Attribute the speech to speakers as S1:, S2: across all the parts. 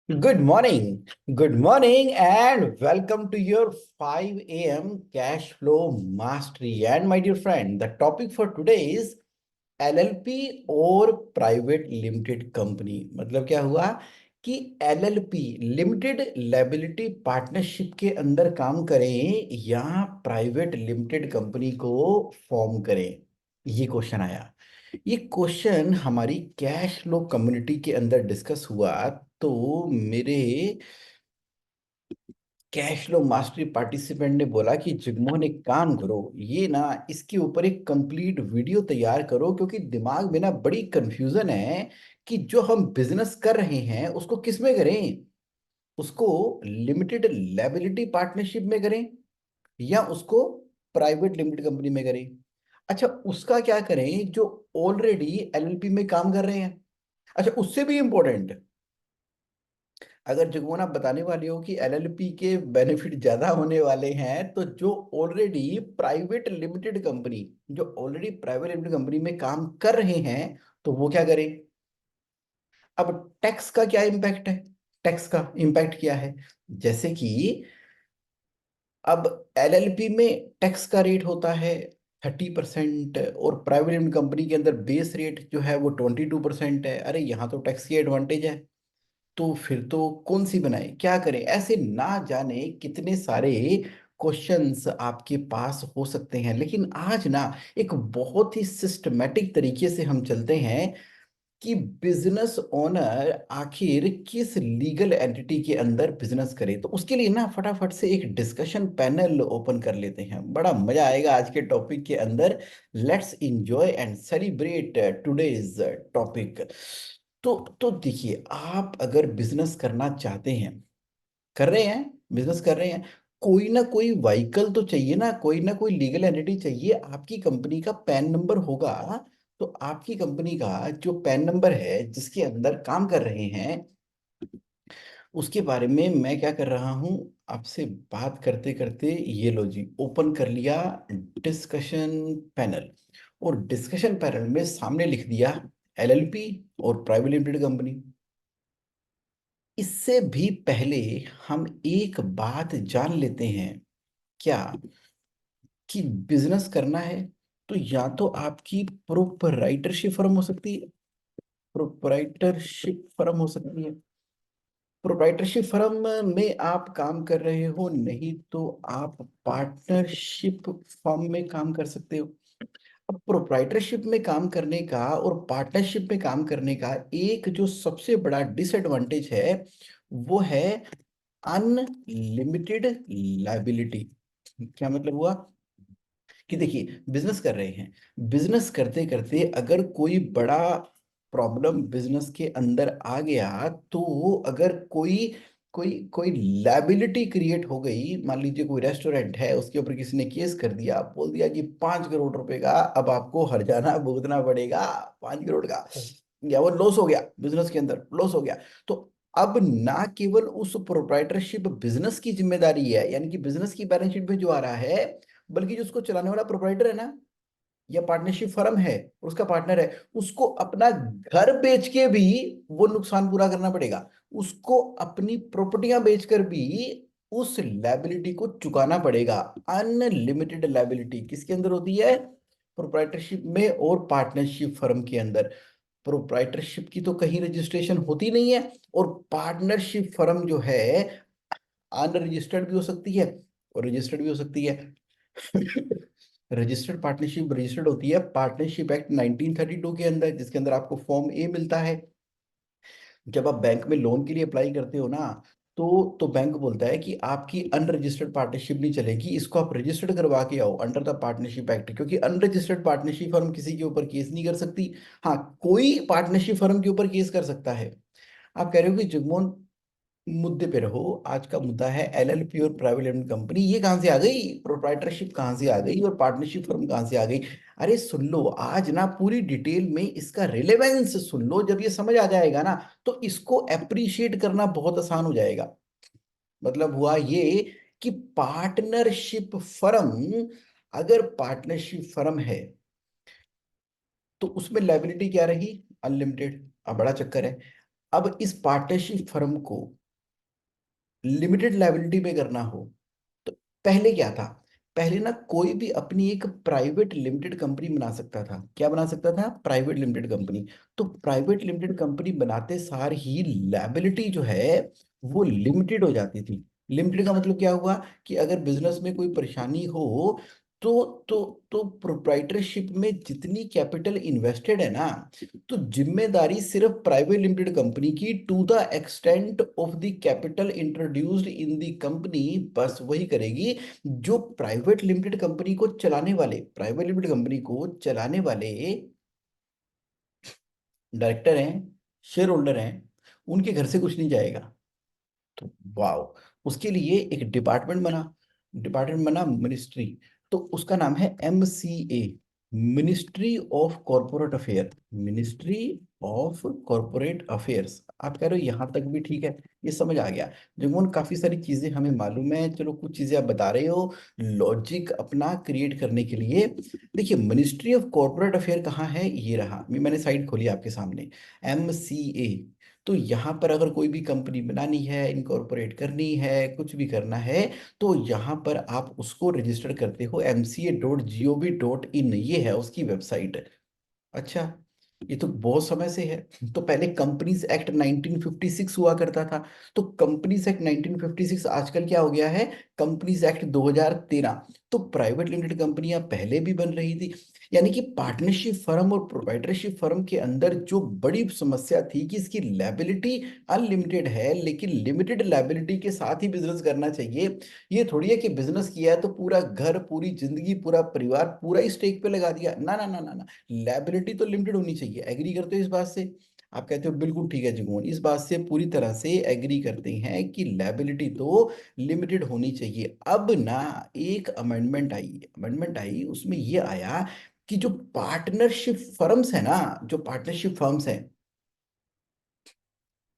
S1: Good morning, and welcome to your 5 a.m. cash flow mastery. And my dear friend, the topic for today is LLP और private limited company. मतलब क्या हुआ कि LLP limited liability partnership के अंदर काम करें या प्राइवेट लिमिटेड कंपनी को फॉर्म करें। ये क्वेश्चन आया। ये क्वेश्चन हमारी कैश फ्लो कम्युनिटी के अंदर डिस्कस हुआ। तो मेरे कैश फ्लो मास्टरी पार्टिसिपेंट ने बोला कि जगमोहन एक काम करो, ये ना इसके ऊपर एक कंप्लीट वीडियो तैयार करो, क्योंकि दिमाग में ना बड़ी कंफ्यूजन है कि जो हम बिजनेस कर रहे हैं उसको किस में करें। उसको लिमिटेड लायबिलिटी पार्टनरशिप में करें या उसको प्राइवेट लिमिटेड कंपनी में करें। अच्छा, उसका क्या करें जो ऑलरेडी एलएलपी में काम कर रहे हैं। अच्छा, उससे भी इंपॉर्टेंट, अगर जगमोहन आप बताने वाले हो कि एलएलपी के बेनिफिट ज्यादा होने वाले हैं, तो जो ऑलरेडी प्राइवेट लिमिटेड कंपनी में काम कर रहे हैं, तो वो क्या करें। अब टैक्स का क्या इम्पैक्ट है। टैक्स का इम्पैक्ट क्या है, जैसे कि अब एलएलपी में टैक्स का रेट होता है 30%, और प्राइवेट लिमिटेड कंपनी के अंदर बेस रेट जो है वो 22% है। अरे यहाँ तो टैक्स की एडवांटेज है, तो फिर तो कौन सी बनाए, क्या करें। ऐसे ना जाने कितने सारे क्वेश्चंस आपके पास हो सकते हैं, लेकिन आज ना एक बहुत ही सिस्टमेटिक तरीके से हम चलते हैं कि बिजनेस ओनर आखिर किस लीगल एंटिटी के अंदर बिजनेस करे। तो उसके लिए ना फटाफट से एक डिस्कशन पैनल ओपन कर लेते हैं, बड़ा मजा आएगा आज के टॉपिक के अंदर। Let's enjoy and celebrate today's topic. तो देखिए, आप अगर बिजनेस करना चाहते हैं, कर रहे हैं, बिजनेस कर रहे हैं, कोई ना कोई व्हीकल तो चाहिए ना कोई लीगल एंटिटी चाहिए। आपकी कंपनी का पैन नंबर होगा, तो आपकी कंपनी का जो पैन नंबर है जिसके अंदर काम कर रहे हैं, उसके बारे में मैं क्या कर रहा हूं, आपसे बात करते करते ये लो जी ओपन कर लिया डिस्कशन पैनल। और डिस्कशन पैनल में सामने लिख दिया एलएलपी और प्राइवेट लिमिटेड कंपनी। इससे भी पहले हम एक बात जान लेते हैं, क्या कि बिजनेस करना है तो या तो आपकी प्रोपराइटरशिप फर्म हो सकती है, प्रोपराइटरशिप फर्म हो सकती है। प्रोपराइटरशिप फर्म में आप काम कर रहे हो, नहीं तो आप पार्टनरशिप फर्म में काम कर सकते हो। अब प्रोपराइटरशिप में काम करने का और पार्टनरशिप में काम करने का एक जो सबसे बड़ा डिसएडवांटेज है, वो है अनलिमिटेड लायबिलिटी। क्या मतलब हुआ कि देखिए, बिजनेस कर रहे हैं, बिजनेस करते करते अगर कोई बड़ा प्रॉब्लम बिजनेस के अंदर आ गया, तो वो अगर कोई कोई कोई लायबिलिटी क्रिएट हो गई, मान लीजिए कोई रेस्टोरेंट है, उसके ऊपर किसी ने केस कर दिया, बोल दिया कि 5 करोड़ रुपए का अब आपको हर्जाना भुगतना पड़ेगा, 5 करोड़ का, या वो लॉस हो गया, बिजनेस के अंदर लॉस हो गया। तो अब ना केवल उस प्रोप्राइटरशिप बिजनेस की जिम्मेदारी है, यानी कि बिजनेस की बैलेंस शीट में जो आ रहा है, बल्कि जो उसको चलाने वाला प्रोप्राइटर है ना, या पार्टनरशिप फर्म है और उसका पार्टनर है, उसको अपना घर बेच के भी वो नुकसान पूरा करना पड़ेगा। उसको अपनी प्रॉपर्टियां बेचकर भी उस लायबिलिटी को चुकाना पड़ेगा। अनलिमिटेड लायबिलिटी किसके अंदर होती है, प्रोप्राइटरशिप में और पार्टनरशिप फर्म के अंदर। प्रोप्राइटरशिप की तो कहीं रजिस्ट्रेशन होती नहीं है, और पार्टनरशिप फर्म जो है अनरजिस्टर्ड भी हो सकती है और रजिस्टर्ड भी हो सकती है। रजिस्टर्ड पार्टनरशिप रजिस्टर्ड होती है पार्टनरशिप एक्ट 1932 के अंदर, जिसके अंदर आपको फॉर्म ए मिलता है। जब आप बैंक में लोन के लिए अप्लाई करते हो ना, तो बैंक बोलता है कि आपकी अनरजिस्टर्ड पार्टनरशिप नहीं चलेगी, इसको आप रजिस्टर्ड करवा के आओ अंडर द पार्टनरशिप एक्ट, क्योंकि अनरजिस्टर्ड पार्टनरशिप फर्म किसी के ऊपर केस नहीं कर सकती। हाँ, कोई पार्टनरशिप फर्म के ऊपर केस कर सकता है। आप कह रहे हो कि जगमोहन, मुद्दे पे रहो, आज का मुद्दा है एलएलपी और प्राइवेट लिमिटेड कंपनी, ये कहां से आ गई, प्रोप्राइटरशिप कहां से आ गई और पार्टनरशिप फर्म कहां से आ गई। अरे सुन लो, आज ना पूरी डिटेल में इसका रिलेवेंस सुन लो, जब ये समझ आ जाएगा ना, तो इसको अप्रिशिएट करना बहुत आसान हो जाएगा। मतलब हुआ ये कि पार्टनरशिप फर्म, अगर पार्टनरशिप फर्म है तो उसमें लायबिलिटी क्या रही, अनलिमिटेड। अब बड़ा चक्कर है, अब इस पार्टनरशिप फर्म को लिमिटेड लायबिलिटी पे करना हो, तो पहले क्या था, पहले ना कोई भी अपनी एक प्राइवेट लिमिटेड कंपनी बना सकता था। क्या बना सकता था? Private limited company. तो प्राइवेट लिमिटेड कंपनी बनाते सार ही लायबिलिटी जो है वो लिमिटेड हो जाती थी। लिमिटेड का मतलब क्या हुआ कि अगर बिजनेस में कोई परेशानी हो तो तो तो प्रोप्राइटरशिप में जितनी कैपिटल इन्वेस्टेड है ना, तो जिम्मेदारी सिर्फ प्राइवेट लिमिटेड कंपनी की to the extent of the capital introduced in the company, बस वही करेगी जो प्राइवेट लिमिटेड कंपनी को चलाने वाले, प्राइवेट लिमिटेड कंपनी को चलाने वाले डायरेक्टर हैं, शेयर होल्डर हैं, उनके घर से कुछ नहीं जाएगा। तो वाओ, उसके लिए एक डिपार्टमेंट बना, डिपार्टमेंट बना मिनिस्ट्री। तो उसका नाम है MCA, ministry of corporate affair, ministry of corporate affairs. आप कह रहे हो यहां तक भी ठीक है, ये समझ आ गया। जगमोहन काफी सारी चीजें हमें मालूम है, चलो कुछ चीजें आप बता रहे हो लॉजिक अपना क्रिएट करने के लिए। देखिए मिनिस्ट्री ऑफ कॉरपोरेट अफेयर कहाँ है, ये रहा, अभी मैंने साइट खोली आपके सामने, MCA। तो यहाँ पर अगर कोई भी कंपनी बनानी है, इनकॉर्पोरेट करनी है, कुछ भी करना है, तो यहाँ पर आप उसको रजिस्टर करते हो mca.gov.in, ये है उसकी वेबसाइट। अच्छा, ये तो बहुत समय से है। तो पहले कंपनीज एक्ट 1956 हुआ करता था, तो कंपनीज एक्ट 1956 आजकल क्या हो गया है, कंपनीज एक्ट 2013। तो प्राइवेट लिमिटेड कंपनियां पहले भी बन रही थी। यानी कि पार्टनरशिप फर्म और प्रोप्राइटरशिप फर्म के अंदर जो बड़ी समस्या थी कि इसकी लायबिलिटी अनलिमिटेड है लेकिन लिमिटेड लायबिलिटी के साथ ही बिजनेस करना चाहिए। ये थोड़ी है कि बिजनेस किया है तो पूरा घर, पूरी जिंदगी, पूरा परिवार, पूरा ही स्टेक पे लगा दिया। ना ना ना ना ना, लायबिलिटी तो लिमिटेड होनी चाहिए। एग्री करते हो इस बात से? आप कहते हो बिल्कुल ठीक है जिगोन, इस बात से पूरी तरह से एग्री करते हैं कि लायबिलिटी तो लिमिटेड होनी चाहिए। अब ना एक अमेंडमेंट आई, उसमें ये आया कि जो पार्टनरशिप फर्म्स है ना, जो पार्टनरशिप फर्म्स हैं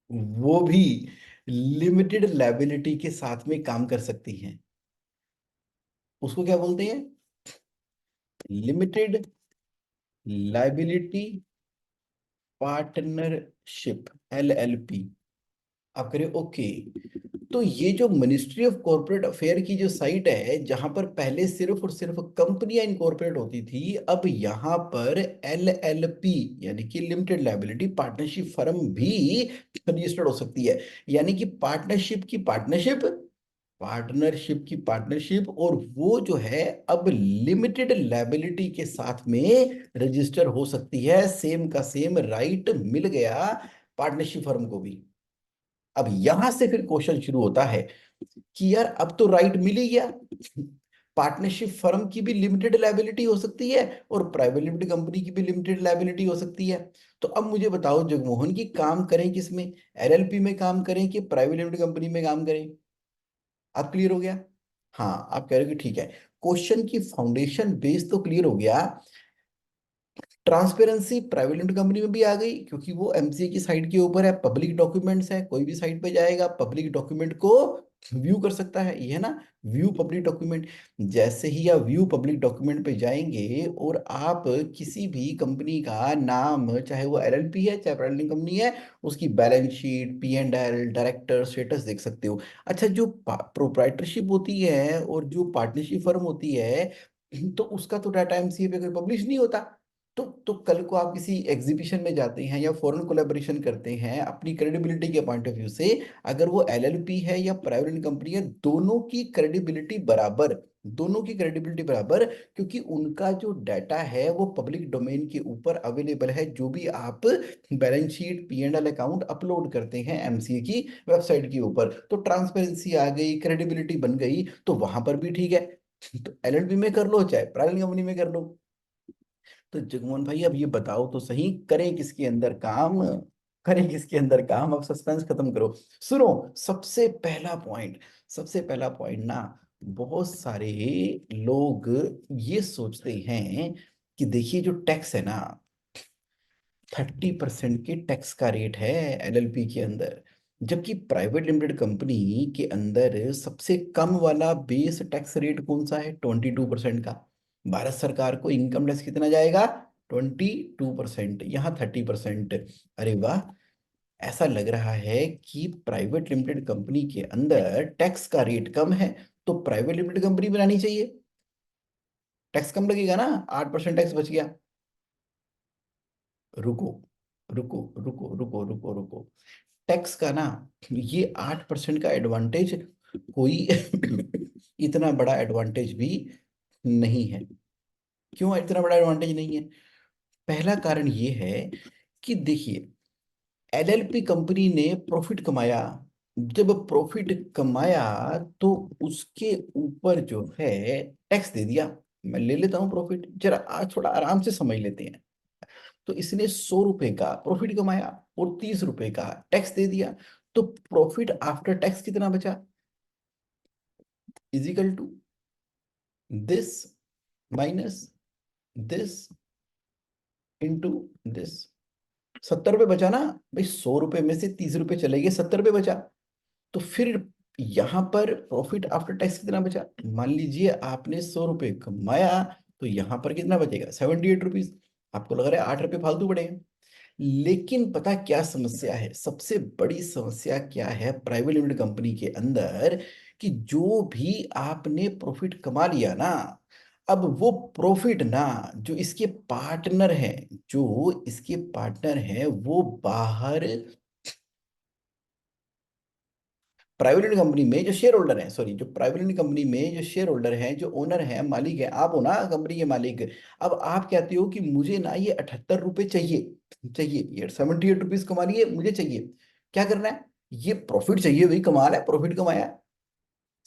S1: वो भी लिमिटेड लायबिलिटी के साथ में काम कर सकती हैं। उसको क्या बोलते हैं? Limited liability partnership, LLP। आप करें ओके। तो ये जो मिनिस्ट्री ऑफ कॉर्पोरेट अफेयर की जो साइट है, जहां पर पहले सिर्फ और सिर्फ कंपनियां इनकॉर्पोरेट होती थी, अब यहाँ पर LLP यानी कि लिमिटेड लायबिलिटी पार्टनरशिप फर्म भी रजिस्टर्ड हो सकती है। यानी कि पार्टनरशिप की पार्टनरशिप, पार्टनरशिप की पार्टनरशिप, और वो जो है अब लिमिटेड लायबिलिटी के साथ में रजिस्टर हो सकती है। सेम का सेम राइट मिल गया पार्टनरशिप फर्म को भी। अब यहां से फिर क्वेश्चन शुरू होता है कि यार अब तो राइट मिल ही गया, पार्टनरशिप फर्म की भी लिमिटेड लायबिलिटी हो सकती है और प्राइवेट लिमिटेड कंपनी की भी लिमिटेड लायबिलिटी हो सकती है। तो अब मुझे बताओ जगमोहन की काम करें किसमें, LLP में काम करें कि प्राइवेट लिमिटेड कंपनी में काम करें? अब क्लियर हो गया? हाँ, आप कह रहे हो कि ठीक है, क्वेश्चन की फाउंडेशन बेस तो क्लियर हो गया। ट्रांसपेरेंसी प्राइवेट लिमिटेड कंपनी में भी आ गई क्योंकि वो MCA की साइट के ऊपर है, पब्लिक डॉक्यूमेंट्स है, कोई भी साइट पे जाएगा पब्लिक डॉक्यूमेंट को व्यू कर सकता है, ये है ना, व्यू पब्लिक डॉक्यूमेंट। जैसे ही आप व्यू पब्लिक डॉक्यूमेंट पे जाएंगे और आप किसी भी कंपनी का नाम, चाहे वो LLP है चाहे प्राइवेट लिमिटेड कंपनी है, उसकी balance sheet, P&L, director status देख सकते हो। अच्छा, जो प्रोप्राइटरशिप होती है और जो पार्टनरशिप फर्म होती है, तो उसका तो डाटा MCA पे कोई पब्लिश नहीं होता। तो कल को आप किसी एग्जीबिशन में जाते हैं या फॉरेन कोलैबोरेशन करते हैं, अपनी क्रेडिबिलिटी के पॉइंट ऑफ व्यू से, अगर वो LLP है या प्राइवेट कंपनी है, दोनों की क्रेडिबिलिटी बराबर, दोनों की क्रेडिबिलिटी बराबर, क्योंकि उनका जो डाटा है वो पब्लिक डोमेन के ऊपर अवेलेबल है। जो भी आप balance sheet, P&L account upload करते हैं MCA की वेबसाइट के ऊपर, तो ट्रांसपेरेंसी आ गई, क्रेडिबिलिटी बन गई, तो वहां पर भी ठीक है। तो LLP में कर लो चाहे प्राइवेट कंपनी में कर लो। तो जगमोहन भाई अब ये बताओ तो सही, करें किसके अंदर काम, करें किसके अंदर काम, अब सस्पेंस खत्म करो। सुनो, सबसे पहला पॉइंट, सबसे पहला पॉइंट ना, बहुत सारे लोग ये सोचते हैं कि देखिए जो टैक्स है ना, 30% के टैक्स का रेट है LLP के अंदर, जबकि प्राइवेट लिमिटेड कंपनी के अंदर सबसे कम वाला बेस टैक्स रेट कौन सा है, 22% का। भारत सरकार को इनकम टैक्स कितना जाएगा, 22%, यहाँ 30%। अरे वाह, ऐसा लग रहा है कि प्राइवेट लिमिटेड कंपनी के अंदर टैक्स का रेट कम है, तो प्राइवेट लिमिटेड कंपनी बनानी चाहिए, टैक्स कम लगेगा ना, 8% टैक्स बच गया। रुको रुको रुको रुको रुको रुको, टैक्स का ना, ये 8% का एडवांटेज कोई इतना बड़ा एडवांटेज भी नहीं है। क्यों इतना बड़ा एडवांटेज नहीं है? पहला कारण ये है कि देखिए, एलएलपी कंपनी ने प्रॉफिट कमाया, जब प्रॉफिट कमाया तो उसके ऊपर जो है टैक्स दे दिया। मैं ले लेता हूँ प्रॉफिट, जरा आज थोड़ा आराम से समझ लेते हैं। तो इसने 100 रुपए का प्रॉफिट कमाया और 30 रुपए का टैक्स दे दिया, तो प्रॉफिट आफ्टर टैक्स कितना बचा? Equal to this minus this into this. 70 रुपए बचा ना भाई, 100 रुपए में से 30 रुपए चले गए, 70 रुपए बचा। तो फिर यहां पर प्रॉफिट आफ्टर टैक्स कितना बचा? मान लीजिए आपने 100 रुपए कमाया, तो यहां पर कितना बचेगा? 78 रुपीज। आपको लग रहा है 8 रुपए फालतू पड़े हैं, लेकिन पता क्या समस्या है? सबसे बड़ी समस्या क्या है प्राइवेट लिमिटेड कंपनी के अंदर, कि जो भी आपने प्रॉफिट कमा लिया ना, अब वो प्रॉफिट ना, जो इसके पार्टनर हैं, जो इसके पार्टनर हैं वो बाहर प्राइवेट लिमिटेड कंपनी में जो शेयर होल्डर हैं, सॉरी, जो प्राइवेट लिमिटेड कंपनी में जो शेयर होल्डर हैं, जो ओनर हैं, मालिक हैं, आप हो ना कंपनी के मालिक। अब आप कहते हो कि मुझे ना ये 78 रुपए चाहिए, चाहिए ये 78 रुपीज कमा लिए, मुझे चाहिए। क्या करना है? ये प्रॉफिट चाहिए, वही कमाल है, प्रॉफिट कमाया।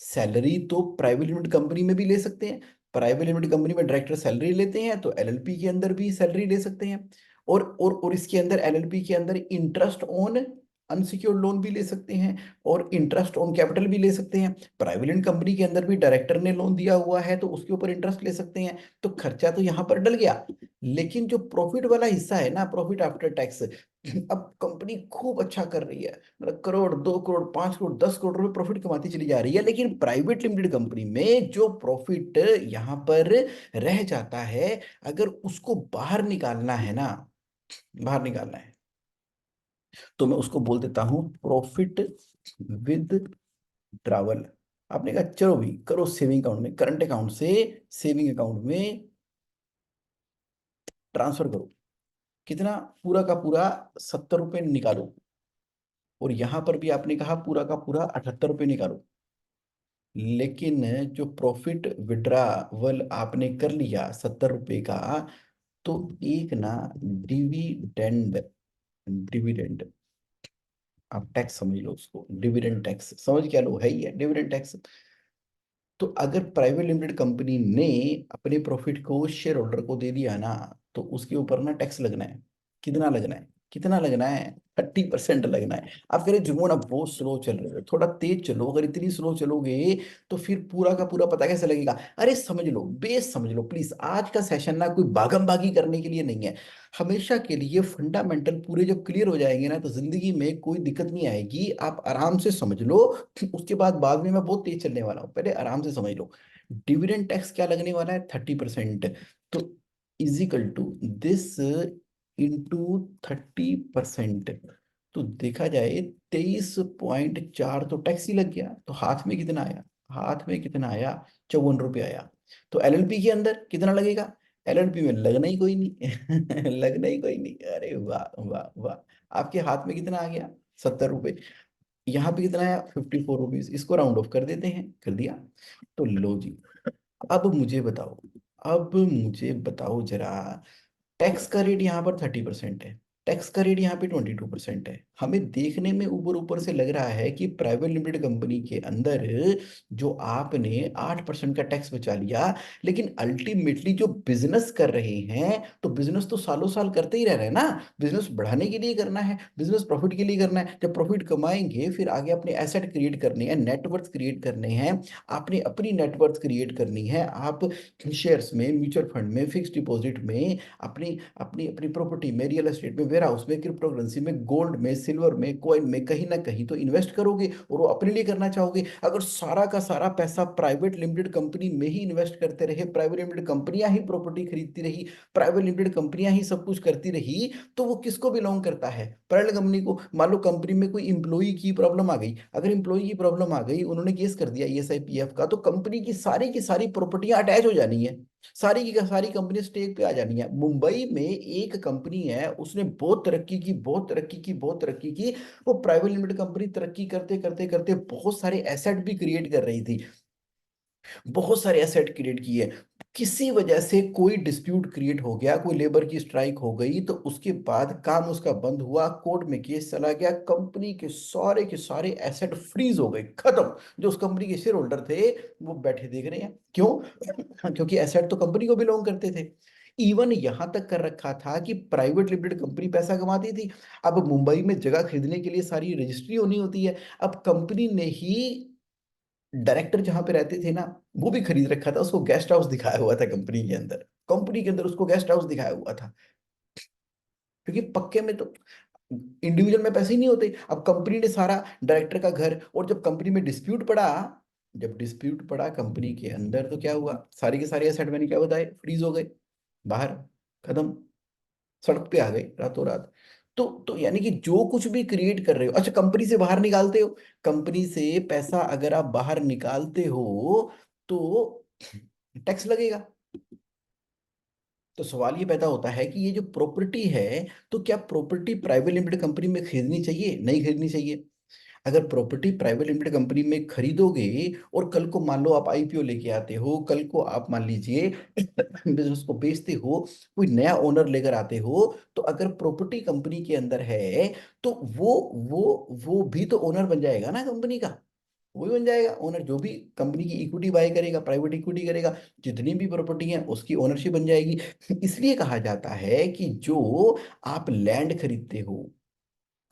S1: सैलरी तो प्राइवेट लिमिटेड कंपनी में भी ले सकते हैं, प्राइवेट लिमिटेड कंपनी में डायरेक्टर सैलरी लेते हैं, तो एलएलपी के अंदर भी सैलरी ले सकते हैं। और इसके अंदर एलएलपी के अंदर इंटरेस्ट ऑन अनसिक्योर्ड लोन भी ले सकते हैं, और इंटरेस्ट ऑन कैपिटल भी ले सकते हैं। प्राइवेट लिमिटेड कंपनी के अंदर भी डायरेक्टर ने लोन दिया हुआ है, तो उसके ऊपर इंटरेस्ट ले सकते हैं। तो खर्चा तो यहाँ पर डल गया, लेकिन जो प्रॉफिट वाला हिस्सा है ना, प्रॉफिट आफ्टर टैक्स, अब कंपनी खूब अच्छा कर रही है, मतलब करोड़, 2 करोड़, 5 करोड़, 10 करोड़ रुपए प्रॉफिट कमाती चली जा रही है, लेकिन प्राइवेट लिमिटेड कंपनी में जो प्रॉफिट यहाँ पर रह जाता है, अगर उसको बाहर निकालना है ना, बाहर निकालना है, तो मैं उसको बोल देता हूं प्रॉफिट विद ट्रैवल। आपने कहा चलो भी करो सेविंग अकाउंट में, करंट अकाउंट से सेविंग अकाउंट में ट्रांसफर करो। कितना? पूरा का पूरा 70 रुपए निकालो, और यहां पर भी आपने कहा पूरा का पूरा 78 रुपए निकालो। लेकिन जो प्रॉफिट विड्रावल आपने कर लिया 70 रुपए का, तो एक ना डिविडेंड, डिविडेंड, आप टैक्स समझ लो उसको, डिविडेंड टैक्स समझ क्या लो, है ही है डिविडेंड टैक्स। तो अगर प्राइवेट लिमिटेड कंपनी ने अपने प्रॉफिट को शेयर होल्डर को दे दिया ना, तो उसके ऊपर ना टैक्स लगना है। कितना लगना है? कितना लगना है? 30% लगना है। आप कह रहे जुम्मन आप बहुत स्लो चल रहे हो, थोड़ा तेज चलो, अगर इतनी स्लो चलोगे तो फिर पूरा का पूरा पता कैसे लगेगा? अरे समझ लो, बेस समझ लो प्लीज। आज का सेशन ना कोई भागम भागी करने के लिए नहीं है, हमेशा के लिए फंडामेंटल पूरे जब क्लियर हो जाएंगे ना, तो जिंदगी में कोई दिक्कत नहीं आएगी। आप आराम से समझ लो, उसके बाद में मैं बहुत तेज चलने वाला हूँ, पहले आराम से समझ लो। डिविडेंड टैक्स क्या लगने वाला है? 30%। तो इजिकल टू दिस इंटू 30%। तो देखा जाए 23.4 तो टैक्स ही लग गया, तो हाथ में कितना आया? हाथ में कितना आया? 54 रुपये आया। तो एलएलपी के अंदर कितना लगेगा? एलएलपी में लगना ही कोई नहीं लगना ही कोई नहीं। अरे वाह वाह वाह, आपके हाथ में कितना आ गया? 70 रुपए। यहाँ पे कितना आया? 54 रुपीज। इसको राउंड ऑफ कर देते हैं, कर दिया। तो लो जी, अब मुझे बताओ, अब मुझे बताओ जरा, टैक्स का रेट यहाँ पर 30% है, टैक्स का रेट यहाँ पे 22% है। हमें देखने में ऊपर ऊपर से लग रहा है कि प्राइवेट लिमिटेड कंपनी के अंदर जो आपने 8% का टैक्स बचा लिया, लेकिन अल्टीमेटली जो बिजनेस कर रहे हैं, तो बिजनेस तो सालों साल करते ही रह रहे हैं ना। बिजनेस बढ़ाने के लिए करना है, बिजनेस प्रॉफिट के लिए करना है। जब प्रॉफिट कमाएंगे फिर आगे अपने एसेट क्रिएट करने हैं, नेटवर्थ क्रिएट करने हैं, आपने अपनी नेटवर्थ क्रिएट करनी है। आप शेयर्स में, म्यूचुअल फंड में, फिक्स डिपॉजिट में, अपनी अपनी अपनी प्रॉपर्टी में, रियल एस्टेट में वेयर हाउस में, क्रिप्टो करेंसी में, गोल्ड में, सिल्वर में, कॉइन में, कहीं ना कहीं तो इन्वेस्ट करोगे और वो अपने लिए करना चाहोगे। अगर सारा का सारा पैसा प्राइवेट लिमिटेड कंपनी में ही इन्वेस्ट करते रहे, प्राइवेट लिमिटेड कंपनियां ही प्रॉपर्टी खरीदती रही, प्राइवेट लिमिटेड कंपनियां ही सब कुछ करती रही, तो वो किसको बिलोंग करता है? प्राइवेट कंपनी को। मान लो कंपनी में कोई इंप्लॉई की प्रॉब्लम आ गई, अगर इंप्लॉई की प्रॉब्लम आ गई, उन्होंने केस कर दिया ईएसआईपीएफ का, तो कंपनी की सारी प्रॉपर्टियां अटैच हो जानी है, सारी की सारी कंपनी स्टेक पे आ जानी है। मुंबई में एक कंपनी है, उसने बहुत तरक्की की, बहुत तरक्की की, बहुत तरक्की की। वो प्राइवेट लिमिटेड कंपनी तरक्की करते करते करते बहुत सारे एसेट भी क्रिएट कर रही थी, बहुत सारे एसेट क्रिएट किए। किसी वजह से कोई डिस्प्यूट क्रिएट हो गया, कोई लेबर की स्ट्राइक हो गई, तो उसके बाद काम उसका बंद हुआ, कोर्ट में केस चला गया, कंपनी के सारे एसेट फ्रीज हो गए, खत्म। जो उस कंपनी के शेयर होल्डर थे वो बैठे देख रहे हैं, क्यों? क्योंकि एसेट तो कंपनी को बिलोंग करते थे। इवन यहां तक कर रखा था कि प्राइवेट लिमिटेड कंपनी पैसा कमाती थी। अब मुंबई में जगह खरीदने के लिए सारी रजिस्ट्री होनी होती है, अब कंपनी ने ही, डायरेक्टर जहां पे रहते थे ना, वो भी खरीद रखा था, उसको गेस्ट हाउस दिखाया हुआ था कंपनी के अंदर, कंपनी के अंदर उसको गेस्ट हाउस दिखाया हुआ था। क्योंकि पक्के में तो इंडिविजुअल में पैसे ही नहीं होते। अब कंपनी ने सारा डायरेक्टर का घर, और जब कंपनी में डिस्प्यूट पड़ा, जब डिस्प्यूट पड़ा कंपनी के अंदर, तो क्या हुआ? सारी के सारे एसेट, मैंने क्या बताए, फ्रीज हो गए, बाहर, खत्म, सड़क पे आ गए रातों रात। तो यानी कि जो कुछ भी क्रिएट कर रहे हो, अच्छा कंपनी से बाहर निकालते हो, कंपनी से पैसा अगर आप बाहर निकालते हो तो टैक्स लगेगा। तो सवाल ये पैदा होता है कि ये जो प्रॉपर्टी है, तो क्या प्रॉपर्टी प्राइवेट लिमिटेड कंपनी में खरीदनी चाहिए, नहीं खरीदनी चाहिए? अगर प्रॉपर्टी प्राइवेट लिमिटेड कंपनी में खरीदोगे, और कल को मान लो आप आईपीओ लेके आते हो, कल को आप मान लीजिए बिजनेस को बेचते हो, कोई नया ओनर लेकर आते हो, तो अगर प्रॉपर्टी कंपनी के अंदर है, तो वो भी तो ओनर बन जाएगा ना कंपनी का, वही बन जाएगा ओनर, जो भी कंपनी की इक्विटी बाय करेगा, प्राइवेट इक्विटी करेगा, जितनी भी प्रॉपर्टी है उसकी ओनरशिप बन जाएगी। इसलिए कहा जाता है कि जो आप लैंड खरीदते हो,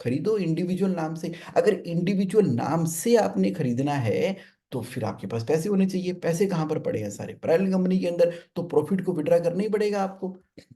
S1: खरीदो इंडिविजुअल नाम से। अगर इंडिविजुअल नाम से आपने खरीदना है, तो फिर आपके पास पैसे होने चाहिए। पैसे कहाँ पर पड़े हैं? सारे प्राइवेट कंपनी के अंदर। तो प्रॉफिट को विड्रा करना ही पड़ेगा आपको,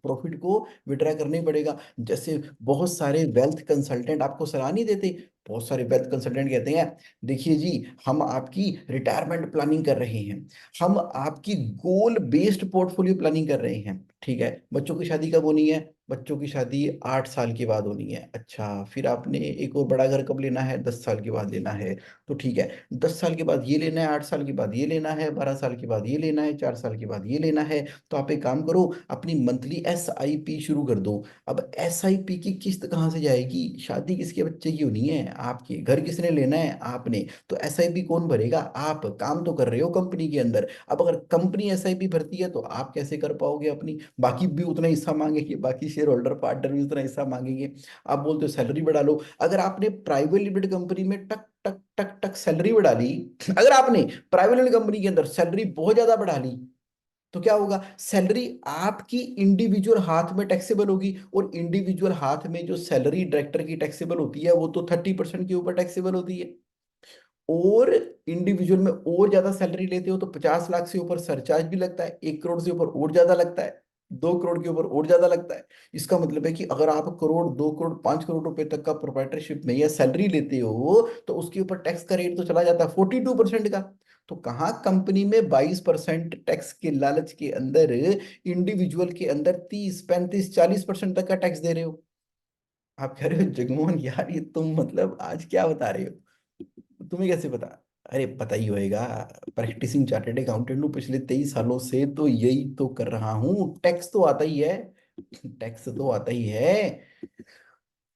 S1: प्रॉफिट को विड्रा करना ही पड़ेगा। जैसे बहुत सारे वेल्थ कंसल्टेंट आपको सलाह नहीं देते, बहुत सारे वेल्थ कंसल्टेंट कहते हैं, देखिए जी, हम आपकी रिटायरमेंट प्लानिंग कर रहे हैं, हम आपकी गोल बेस्ड पोर्टफोलियो प्लानिंग कर रहे हैं। ठीक है, बच्चों की शादी कब होनी है? बच्चों की शादी 8 साल के बाद होनी है। अच्छा, फिर आपने एक और बड़ा घर कब लेना है? 10 साल के बाद लेना है। तो ठीक है, 10 साल के बाद ये लेना है, 8 साल के बाद ये लेना है, 12 साल के बाद ये लेना है, 4 साल के बाद ये लेना है। तो आप एक काम करो, अपनी मंथली SIP शुरू कर दो। अब SIP की किस्त कहाँ से जाएगी? शादी किसके बच्चे की होनी है? आपके। घर किसने लेना है? आपने। तो SIP कौन भरेगा? आप। काम तो कर रहे हो कंपनी के अंदर। अब अगर कंपनी SIP भरती है, तो आप कैसे कर पाओगे अपनी? बाकी भी उतना हिस्सा मांगेंगे, बाकी शेयर होल्डर पार्टनर भी उतना हिस्सा मांगेंगे। आप बोलते हो सैलरी बढ़ा लो, अगर आपने प्राइवेट लिमिटेड कंपनी में टक टक टक टक सैलरी बढ़ा ली, अगर आपने प्राइवेट लिमिटेड कंपनी के अंदर सैलरी बहुत ज्यादा बढ़ा ली, तो क्या होगा? सैलरी आपकी इंडिविजुअल हाथ में टैक्सेबल होगी, और इंडिविजुअल हाथ में जो सैलरी डायरेक्टर की टैक्सेबल होती है, वो तो 30% के ऊपर टैक्सेबल होती है। और इंडिविजुअल में और ज्यादा सैलरी लेते हो, तो 50 लाख से ऊपर सरचार्ज भी लगता है, 1 करोड़ से ऊपर और ज्यादा लगता है, 2 करोड़ के ऊपर और ज्यादा लगता है। इसका मतलब है कि अगर आप करोड़, 2 करोड़, 5 करोड़ रुपए तक का प्रोप्राइटरशिप में या सैलरी लेते हो, तो उसके ऊपर टैक्स का रेट तो चला जाता है 42% का। तो कहाँ कंपनी में 22% टैक्स के लालच के अंदर इंडिविजुअल के अंदर 30, 35, 40% तक का टैक्स दे रहे हो? आप कह रहे हो जगमोहन यार, ये तुम मतलब आज क्या बता रहे हो, तुम्हें कैसे पता? अरे पता ही होएगा, प्रैक्टिसिंग चार्टर्ड अकाउंटेंट हूँ पिछले 23 सालों से, तो यही तो कर रहा हूँ, टैक्स तो आता ही है, टैक्स तो आता ही है।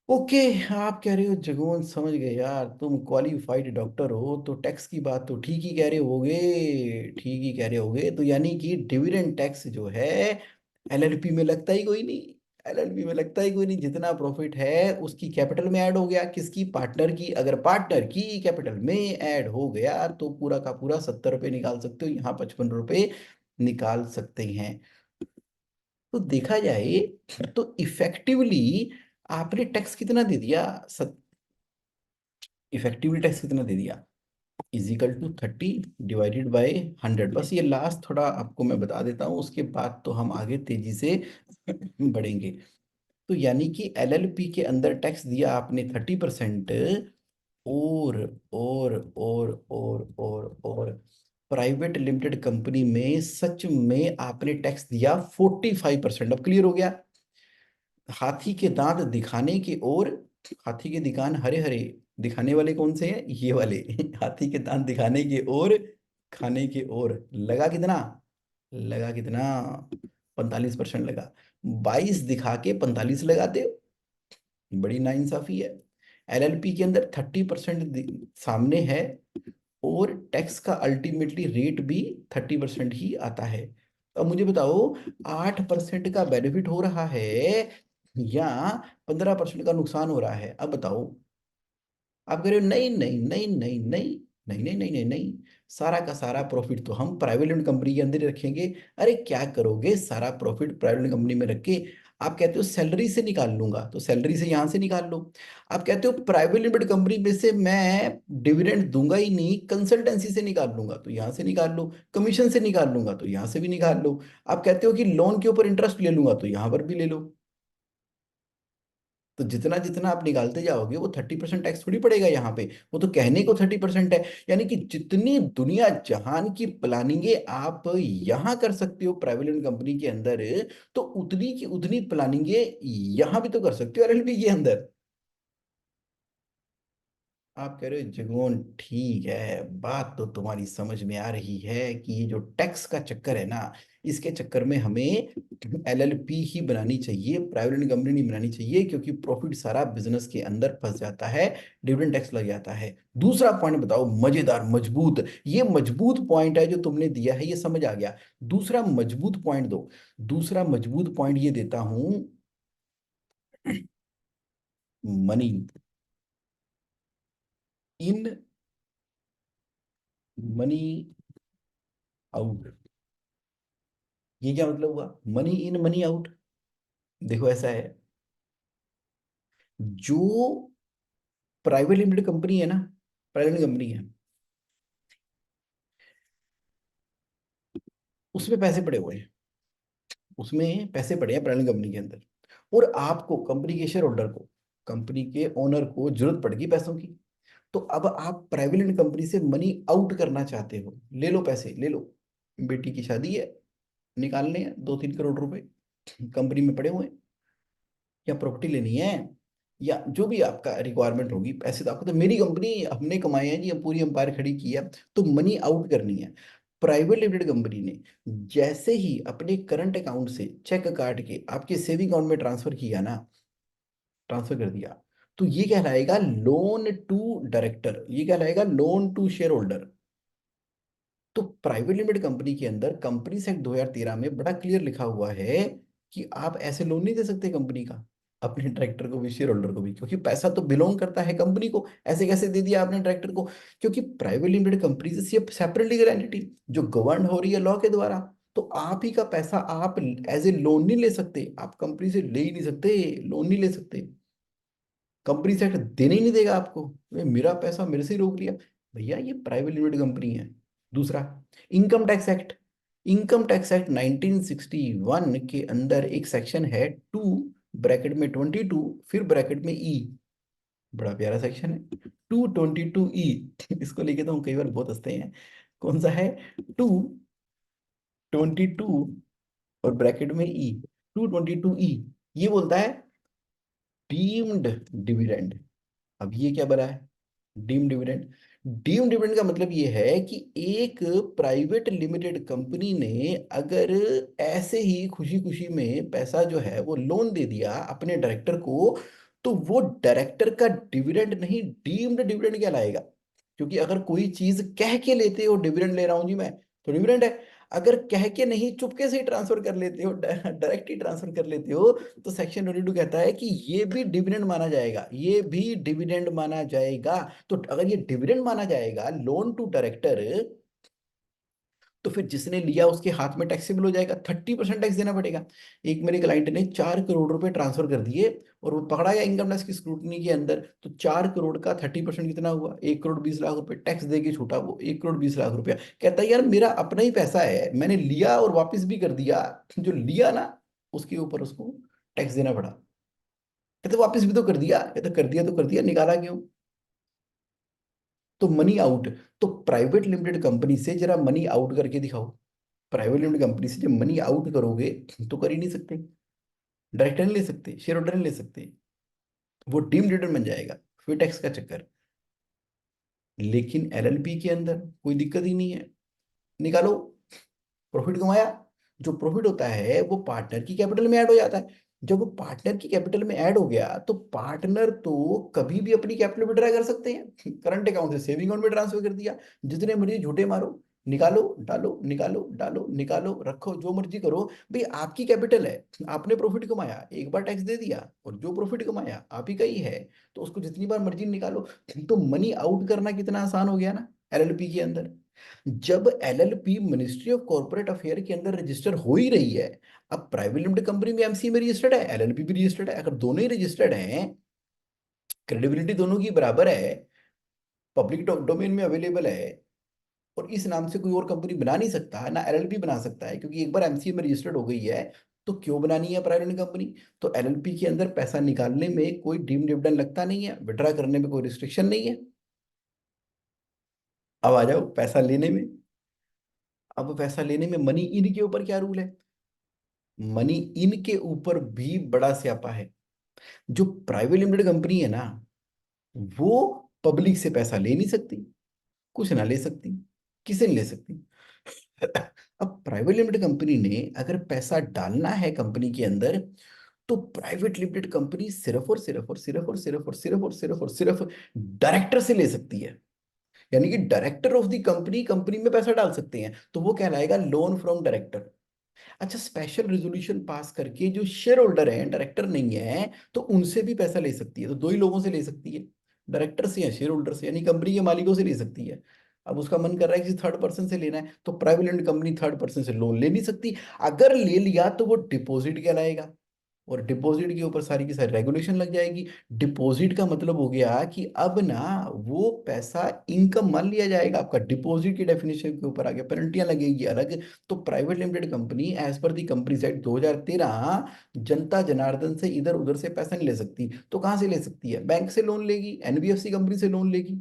S1: ओके, आप कह रहे हो जगमोहन, समझ गए यार, तुम क्वालिफाइड डॉक्टर हो, तो टैक्स की बात तो ठीक ही कह रहे होगे, ठीक ही कह रहे होगे। तो यानी कि डिविडेंड टैक्स जो है, LLP में लगता ही कोई नहीं, LLP में लगता ही कोई नहीं। जितना प्रॉफिट है उसकी कैपिटल में ऐड हो गया, किसकी? पार्टनर की। अगर पार्टनर की कैपिटल में ऐड हो गया, तो पूरा का पूरा 70 रुपये निकाल सकते हो, यहाँ 55 रुपये निकाल सकते हैं। तो देखा जाए तो इफेक्टिवली आपने टैक्स कितना दे दिया? इफेक्टिवली टैक्स कितना दे दिया? Equal to 30 divided by 100। बस ये लास्ट थोड़ा आपको मैं बता देता हूँ, उसके बाद तो हम आगे तेजी से बढ़ेंगे। तो यानी कि एलएलपी के अंदर टैक्स दिया आपने 30%, और और प्राइवेट लिमिटेड कंपनी में सच में आपने टैक्स दिया 45%। अब क्लियर हो गया? हाथी के दांत दिखाने की ओर, हाथी के दिकान हरे हरे, दिखाने वाले कौन से हैं? ये वाले। हाथी के दांत दिखाने की ओर, खाने की ओर, लगा कितना? लगा कितना? 45% लगा। 22 दिखा के 45 लगाते हो, बड़ी नाइंसाफी है। एलएलपी के अंदर 30% सामने है, और टैक्स का अल्टीमेटली रेट भी 30% ही आता है। अब मुझे बताओ, 8% का बेनिफिट हो रहा है या 15% का नुकसान हो रहा है? अब बताओ। आप कह रहे हो नहीं नहीं नहीं नहीं नहीं नहीं नहीं नहीं नहीं नहीं, सारा का सारा प्रॉफिट तो हम प्राइवेट लिमिटेड कंपनी के अंदर ही रखेंगे। अरे क्या करोगे सारा प्रॉफिट प्राइवेट लिमिटेड कंपनी में रख के? आप कहते हो सैलरी से निकाल लूंगा, तो सैलरी से यहां से निकाल लो। आप कहते हो प्राइवेट लिमिटेड कंपनी में से मैं डिविडेंड दूंगा ही नहीं, कंसल्टेंसी से निकाल लूंगा, तो यहां से निकाल लो। कमीशन से निकाल लूंगा, तो यहां से भी निकाल लो। आप कहते हो कि लोन के ऊपर इंटरेस्ट ले लूंगा, तो यहां पर भी ले लो। तो जितना जितना आप निकालते जाओगे वो 30% टैक्स थोड़ी पड़ेगा यहाँ पे, वो तो कहने को 30% है। यानी कि जितनी दुनिया जहान की प्लानिंगे आप यहाँ कर सकते हो प्राइवेट लिमिटेड कंपनी के अंदर, तो उतनी की उतनी प्लानिंगे यहाँ भी तो कर सकते हो एलएलपी के अंदर। आप कह रहे हो जगमोहन ठीक है, बात तो तुम्हारी समझ में आ रही है कि ये जो टैक्स का चक्कर है ना, इसके चक्कर में हमें एलएलपी ही बनानी चाहिए, प्राइवेट कंपनी नहीं बनानी चाहिए, क्योंकि प्रॉफिट सारा बिजनेस के अंदर फंस जाता है, डिविडेंड टैक्स लग जाता है। दूसरा पॉइंट बताओ, मजेदार मजबूत, ये मजबूत पॉइंट है जो तुमने दिया है, ये समझ आ गया। दूसरा मजबूत पॉइंट दो। दूसरा मजबूत पॉइंट ये देता हूं, मनी इन मनी आउट। ये क्या मतलब हुआ, मनी इन मनी आउट? देखो ऐसा है, जो प्राइवेट लिमिटेड कंपनी है ना, प्राइवेट कंपनी है, उसमें पैसे पड़े हुए हैं, उसमें पैसे पड़े हैं प्राइवेट कंपनी के अंदर, और आपको कंपनी के शेयर होल्डर को, कंपनी के ओनर को जरूरत पड़ेगी पैसों की। तो अब आप प्राइवेट लिमिटेड कंपनी से मनी आउट करना चाहते हो, ले लो पैसे ले लो, बेटी की शादी है, निकालने हैं 2-3 करोड़ रुपए, कंपनी में पड़े हुए हैं, या प्रॉपर्टी लेनी है, या जो भी आपका रिक्वायरमेंट होगी, पैसे तो आपको, तो मेरी कंपनी हमने कमाए हैं जी, अब पूरी एम्पायर खड़ी की है, तो मनी आउट करनी है। प्राइवेट लिमिटेड कंपनी ने जैसे ही अपने करंट अकाउंट से चेक काट के आपके सेविंग अकाउंट में ट्रांसफर किया ना, ट्रांसफर कर दिया, तो ये कहलाएगा लोन टू डायरेक्टर, ये कहलाएगा लोन टू शेयर होल्डर। तो प्राइवेट लिमिटेड कंपनी के अंदर कंपनी एक्ट 2013 में बड़ा क्लियर लिखा हुआ है कि आप ऐसे लोन नहीं दे सकते कंपनी का, अपने डायरेक्टर को भी शेयर होल्डर को भी, क्योंकि पैसा तो बिलोंग करता है कंपनी को। ऐसे कैसे दे दिया आपने डायरेक्टर को? क्योंकि प्राइवेट लिमिटेड कंपनी से सेपरेट लीगल एंटिटी जो गवर्न हो रही है लॉ के द्वारा, तो आप ही का पैसा आप एज ए लोन नहीं ले सकते, आप कंपनी से ले ही नहीं सकते, लोन नहीं ले सकते। कंपनी से देने ही नहीं देगा आपको, मेरा पैसा मेरे से ही रोक लिया। भैया ये प्राइवेट लिमिटेड कंपनी है। दूसरा, income tax act, income tax act 1961 के अंदर एक सेक्शन है 2, ब्रैकेट में 22, फिर ब्रैकेट में ई, बड़ा प्यारा सेक्शन है 222E। इसको लेके तो हम कई बार बहुत हंसते हैं। कौन सा है? 222 और ब्रैकेट में ई, 222E। ये बोलता है डीम्ड डिविडेंड। अब ये क्या बना है? Deem dividend. डीम डिविडेंड का मतलब ये है कि एक प्राइवेट लिमिटेड कंपनी ने अगर ऐसे ही खुशी खुशी में पैसा जो है वो लोन दे दिया अपने डायरेक्टर को, तो वो डायरेक्टर का डिविडेंड नहीं, डीम्ड डिविडेंड कहलाएगा। क्योंकि अगर कोई चीज कह के लेते हो डिविडेंड ले रहा हूं जी मैं, तो डिविडेंड है। अगर कह के नहीं, चुपके से ही ट्रांसफर कर लेते हो, डायरेक्ट ही ट्रांसफर कर लेते हो, तो सेक्शन 22 कहता है कि ये भी डिविडेंड माना जाएगा, ये भी डिविडेंड माना जाएगा। तो अगर ये डिविडेंड माना जाएगा लोन टू डायरेक्टर, तो फिर जिसने लिया उसके हाथ में टैक्सेबल हो जाएगा, 30% टैक्स देना पड़ेगा। एक मेरे क्लाइंट ने 4 करोड़ रुपए ट्रांसफर कर दिए, और वो पकड़ा गया इनकम टैक्स की स्क्रूटनी के अंदर, तो 4 करोड़ का 30% कितना हुआ? 1 करोड़ 20 लाख रुपए टैक्स दे के छूटा वो, 1 करोड़ 20 लाख रुपया। कहता है यार मेरा अपना ही पैसा है, मैंने लिया और वापस भी कर दिया, जो लिया ना उसके ऊपर उसको टैक्स देना पड़ा। कहते वापस भी तो कर दिया, कहते कर दिया, निकाला क्यों? तो मनी आउट, तो प्राइवेट लिमिटेड कंपनी से जरा मनी आउट करके दिखाओ। प्राइवेट लिमिटेड कंपनी से जब मनी आउट करोगे तो कर ही नहीं सकते, डायरेक्टर नहीं ले सकते, शेयर होल्डर नहीं ले सकते, वो डीम्ड रिटर्न बन जाएगा, फिर टैक्स का चक्कर। लेकिन एलएलपी के अंदर कोई दिक्कत ही नहीं है, निकालो, प्रॉफिट कमाया। जो प्रॉफिट होता है वो पार्टनर की कैपिटल में ऐड हो जाता है। जब वो पार्टनर की कैपिटल में ऐड हो गया तो पार्टनर तो कभी भी अपनी कैपिटल विड्रा कर सकते हैं, करंट अकाउंट से सेविंग अकाउंट में ट्रांसफर कर दिया, जितने मर्जी झूठे मारो, निकालो डालो, निकालो डालो, निकालो रखो, जो मर्जी करो। भाई आपकी कैपिटल है, आपने प्रॉफिट कमाया, एक बार टैक्स दे दिया, और जो प्रॉफिट कमाया आप ही का ही है, तो उसको जितनी बार मर्जी निकालो। तो मनी आउट करना कितना आसान हो गया ना एलएलपी के अंदर। जब LLP ministry of corporate affair के अंदर रजिस्टर हो ही रही है, अब प्राइवेट लिमिटेड कंपनी भी एमसी में रजिस्टर्ड है, एलएलपी भी रजिस्टर्ड है, अगर दोनों ही रजिस्टर्ड हैं, क्रेडिबिलिटी दोनों की बराबर है, पब्लिक डोमेन में अवेलेबल है, और इस नाम से कोई और कंपनी बना नहीं सकता ना एलएलपी बना सकता है, क्योंकि एक बार एमसीए में रजिस्टर्ड हो गई है, तो क्यों बनानी है प्राइवेट कंपनी? तो एलएलपी के अंदर पैसा निकालने में कोई डीम डिविडेंड लगता नहीं है, विड्रा करने में कोई रिस्ट्रिक्शन नहीं है। अब आ जाओ पैसा लेने में। अब पैसा लेने में मनी इन के ऊपर क्या रूल है? मनी इन के ऊपर भी बड़ा स्यापा है। जो प्राइवेट लिमिटेड कंपनी है ना, वो पब्लिक से पैसा ले नहीं सकती, कुछ ना ले सकती, किसे नहीं ले सकती। अब प्राइवेट लिमिटेड कंपनी ने अगर पैसा डालना है कंपनी के अंदर, तो प्राइवेट लिमिटेड कंपनी सिर्फ और सिर्फ और सिर्फ और सिर्फ और सिर्फ और सिर्फ और सिर्फ डायरेक्टर से ले सकती है। यानी कि director of the company company में पैसा डाल सकते हैं, तो वो कहलाएगा लोन फ्रॉम डायरेक्टर। अच्छा, स्पेशल रेजोल्यूशन पास करके जो शेयर होल्डर है, डायरेक्टर नहीं है, तो उनसे भी पैसा ले सकती है, तो दो ही लोगों से ले सकती है, डायरेक्टर से या शेयर होल्डर से, यानी कंपनी के मालिकों से ले सकती है। अब उसका मन कर रहा है किसी थर्ड पर्सन से लेना है, तो private limited company third person से लोन ले नहीं सकती। अगर ले लिया तो वो डिपॉजिट कहलाएगा, और डिपॉजिट के ऊपर सारी की सारी रेगुलेशन लग जाएगी। डिपॉजिट का मतलब हो गया कि अब ना वो पैसा इनकम मान लिया जाएगा आपका, डिपॉजिट की डेफिनेशन के ऊपर आगे पेनल्टियां लगेगी अलग। तो private limited company as per दी कंपनीज एक्ट 2013 जनता जनार्दन से इधर उधर से पैसा नहीं ले सकती, तो कहाँ से ले सकती है? बैंक से लोन लेगी, एनबीएफसी कंपनी से लोन लेगी।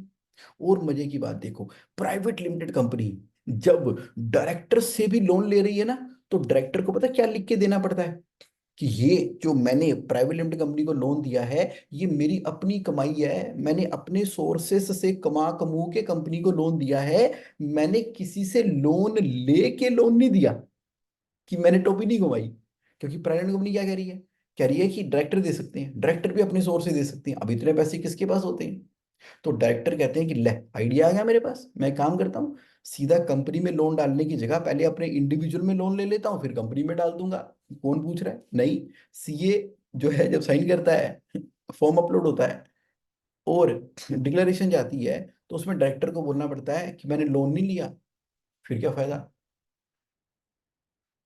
S1: और मजे की बात देखो, प्राइवेट लिमिटेड कंपनी जब डायरेक्टर से भी लोन ले रही है ना, तो डायरेक्टर को पता क्या लिख के देना पड़ता है? कि ये जो मैंने प्राइवेट लिमिटेड कंपनी को लोन दिया है, ये मेरी अपनी कमाई है, मैंने अपने सोर्सेस से कमा कमू के कंपनी को लोन दिया है, मैंने किसी से लोन लेके लोन नहीं दिया, कि मैंने टोपी नहीं घुमाई। क्योंकि प्राइवेट कंपनी क्या कह रही है कि डायरेक्टर दे सकते हैं, डायरेक्टर भी अपने सोर्स से दे सकते हैं, अब इतने पैसे किसके पास होते हैं? तो डायरेक्टर कहते हैं कि ले, आइडिया आ गया मेरे पास, मैं काम करता हूँ, सीधा कंपनी में लोन डालने की जगह पहले अपने इंडिविजुअल में लोन ले लेता हूँ, फिर कंपनी में डाल दूंगा। कौन पूछ रहा है? नहीं, सीए जो है जब साइन करता है, फॉर्म अपलोड होता है और डिक्लेरेशन जाती है, तो उसमें डायरेक्टर को बोलना पड़ता है कि मैंने लोन नहीं लिया। फिर क्या फायदा?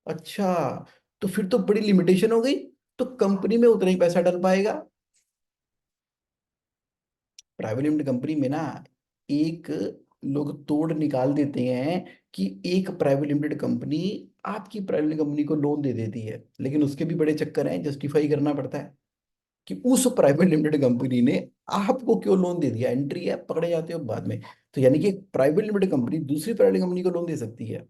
S1: अच्छा, तो फिर तो बड़ी लिमिटेशन हो गई, तो कंपनी में उतना ही पैसा डल पाएगा। प्राइवेट लिमिटेड कंपनी में ना एक लोग तोड़ निकाल देते हैं कि एक प्राइवेट लिमिटेड कंपनी आपकी प्राइवेट लिमिटेड कंपनी को लोन दे देती है, लेकिन उसके भी बड़े चक्कर हैं, जस्टिफाई करना पड़ता है कि उस प्राइवेट लिमिटेड कंपनी ने आपको क्यों लोन दे दिया, एंट्री है, पकड़े जाते हो बाद में। तो यानी कि एक प्राइवेट लिमिटेड कंपनी दूसरी प्राइवेट कंपनी को लोन दे सकती है,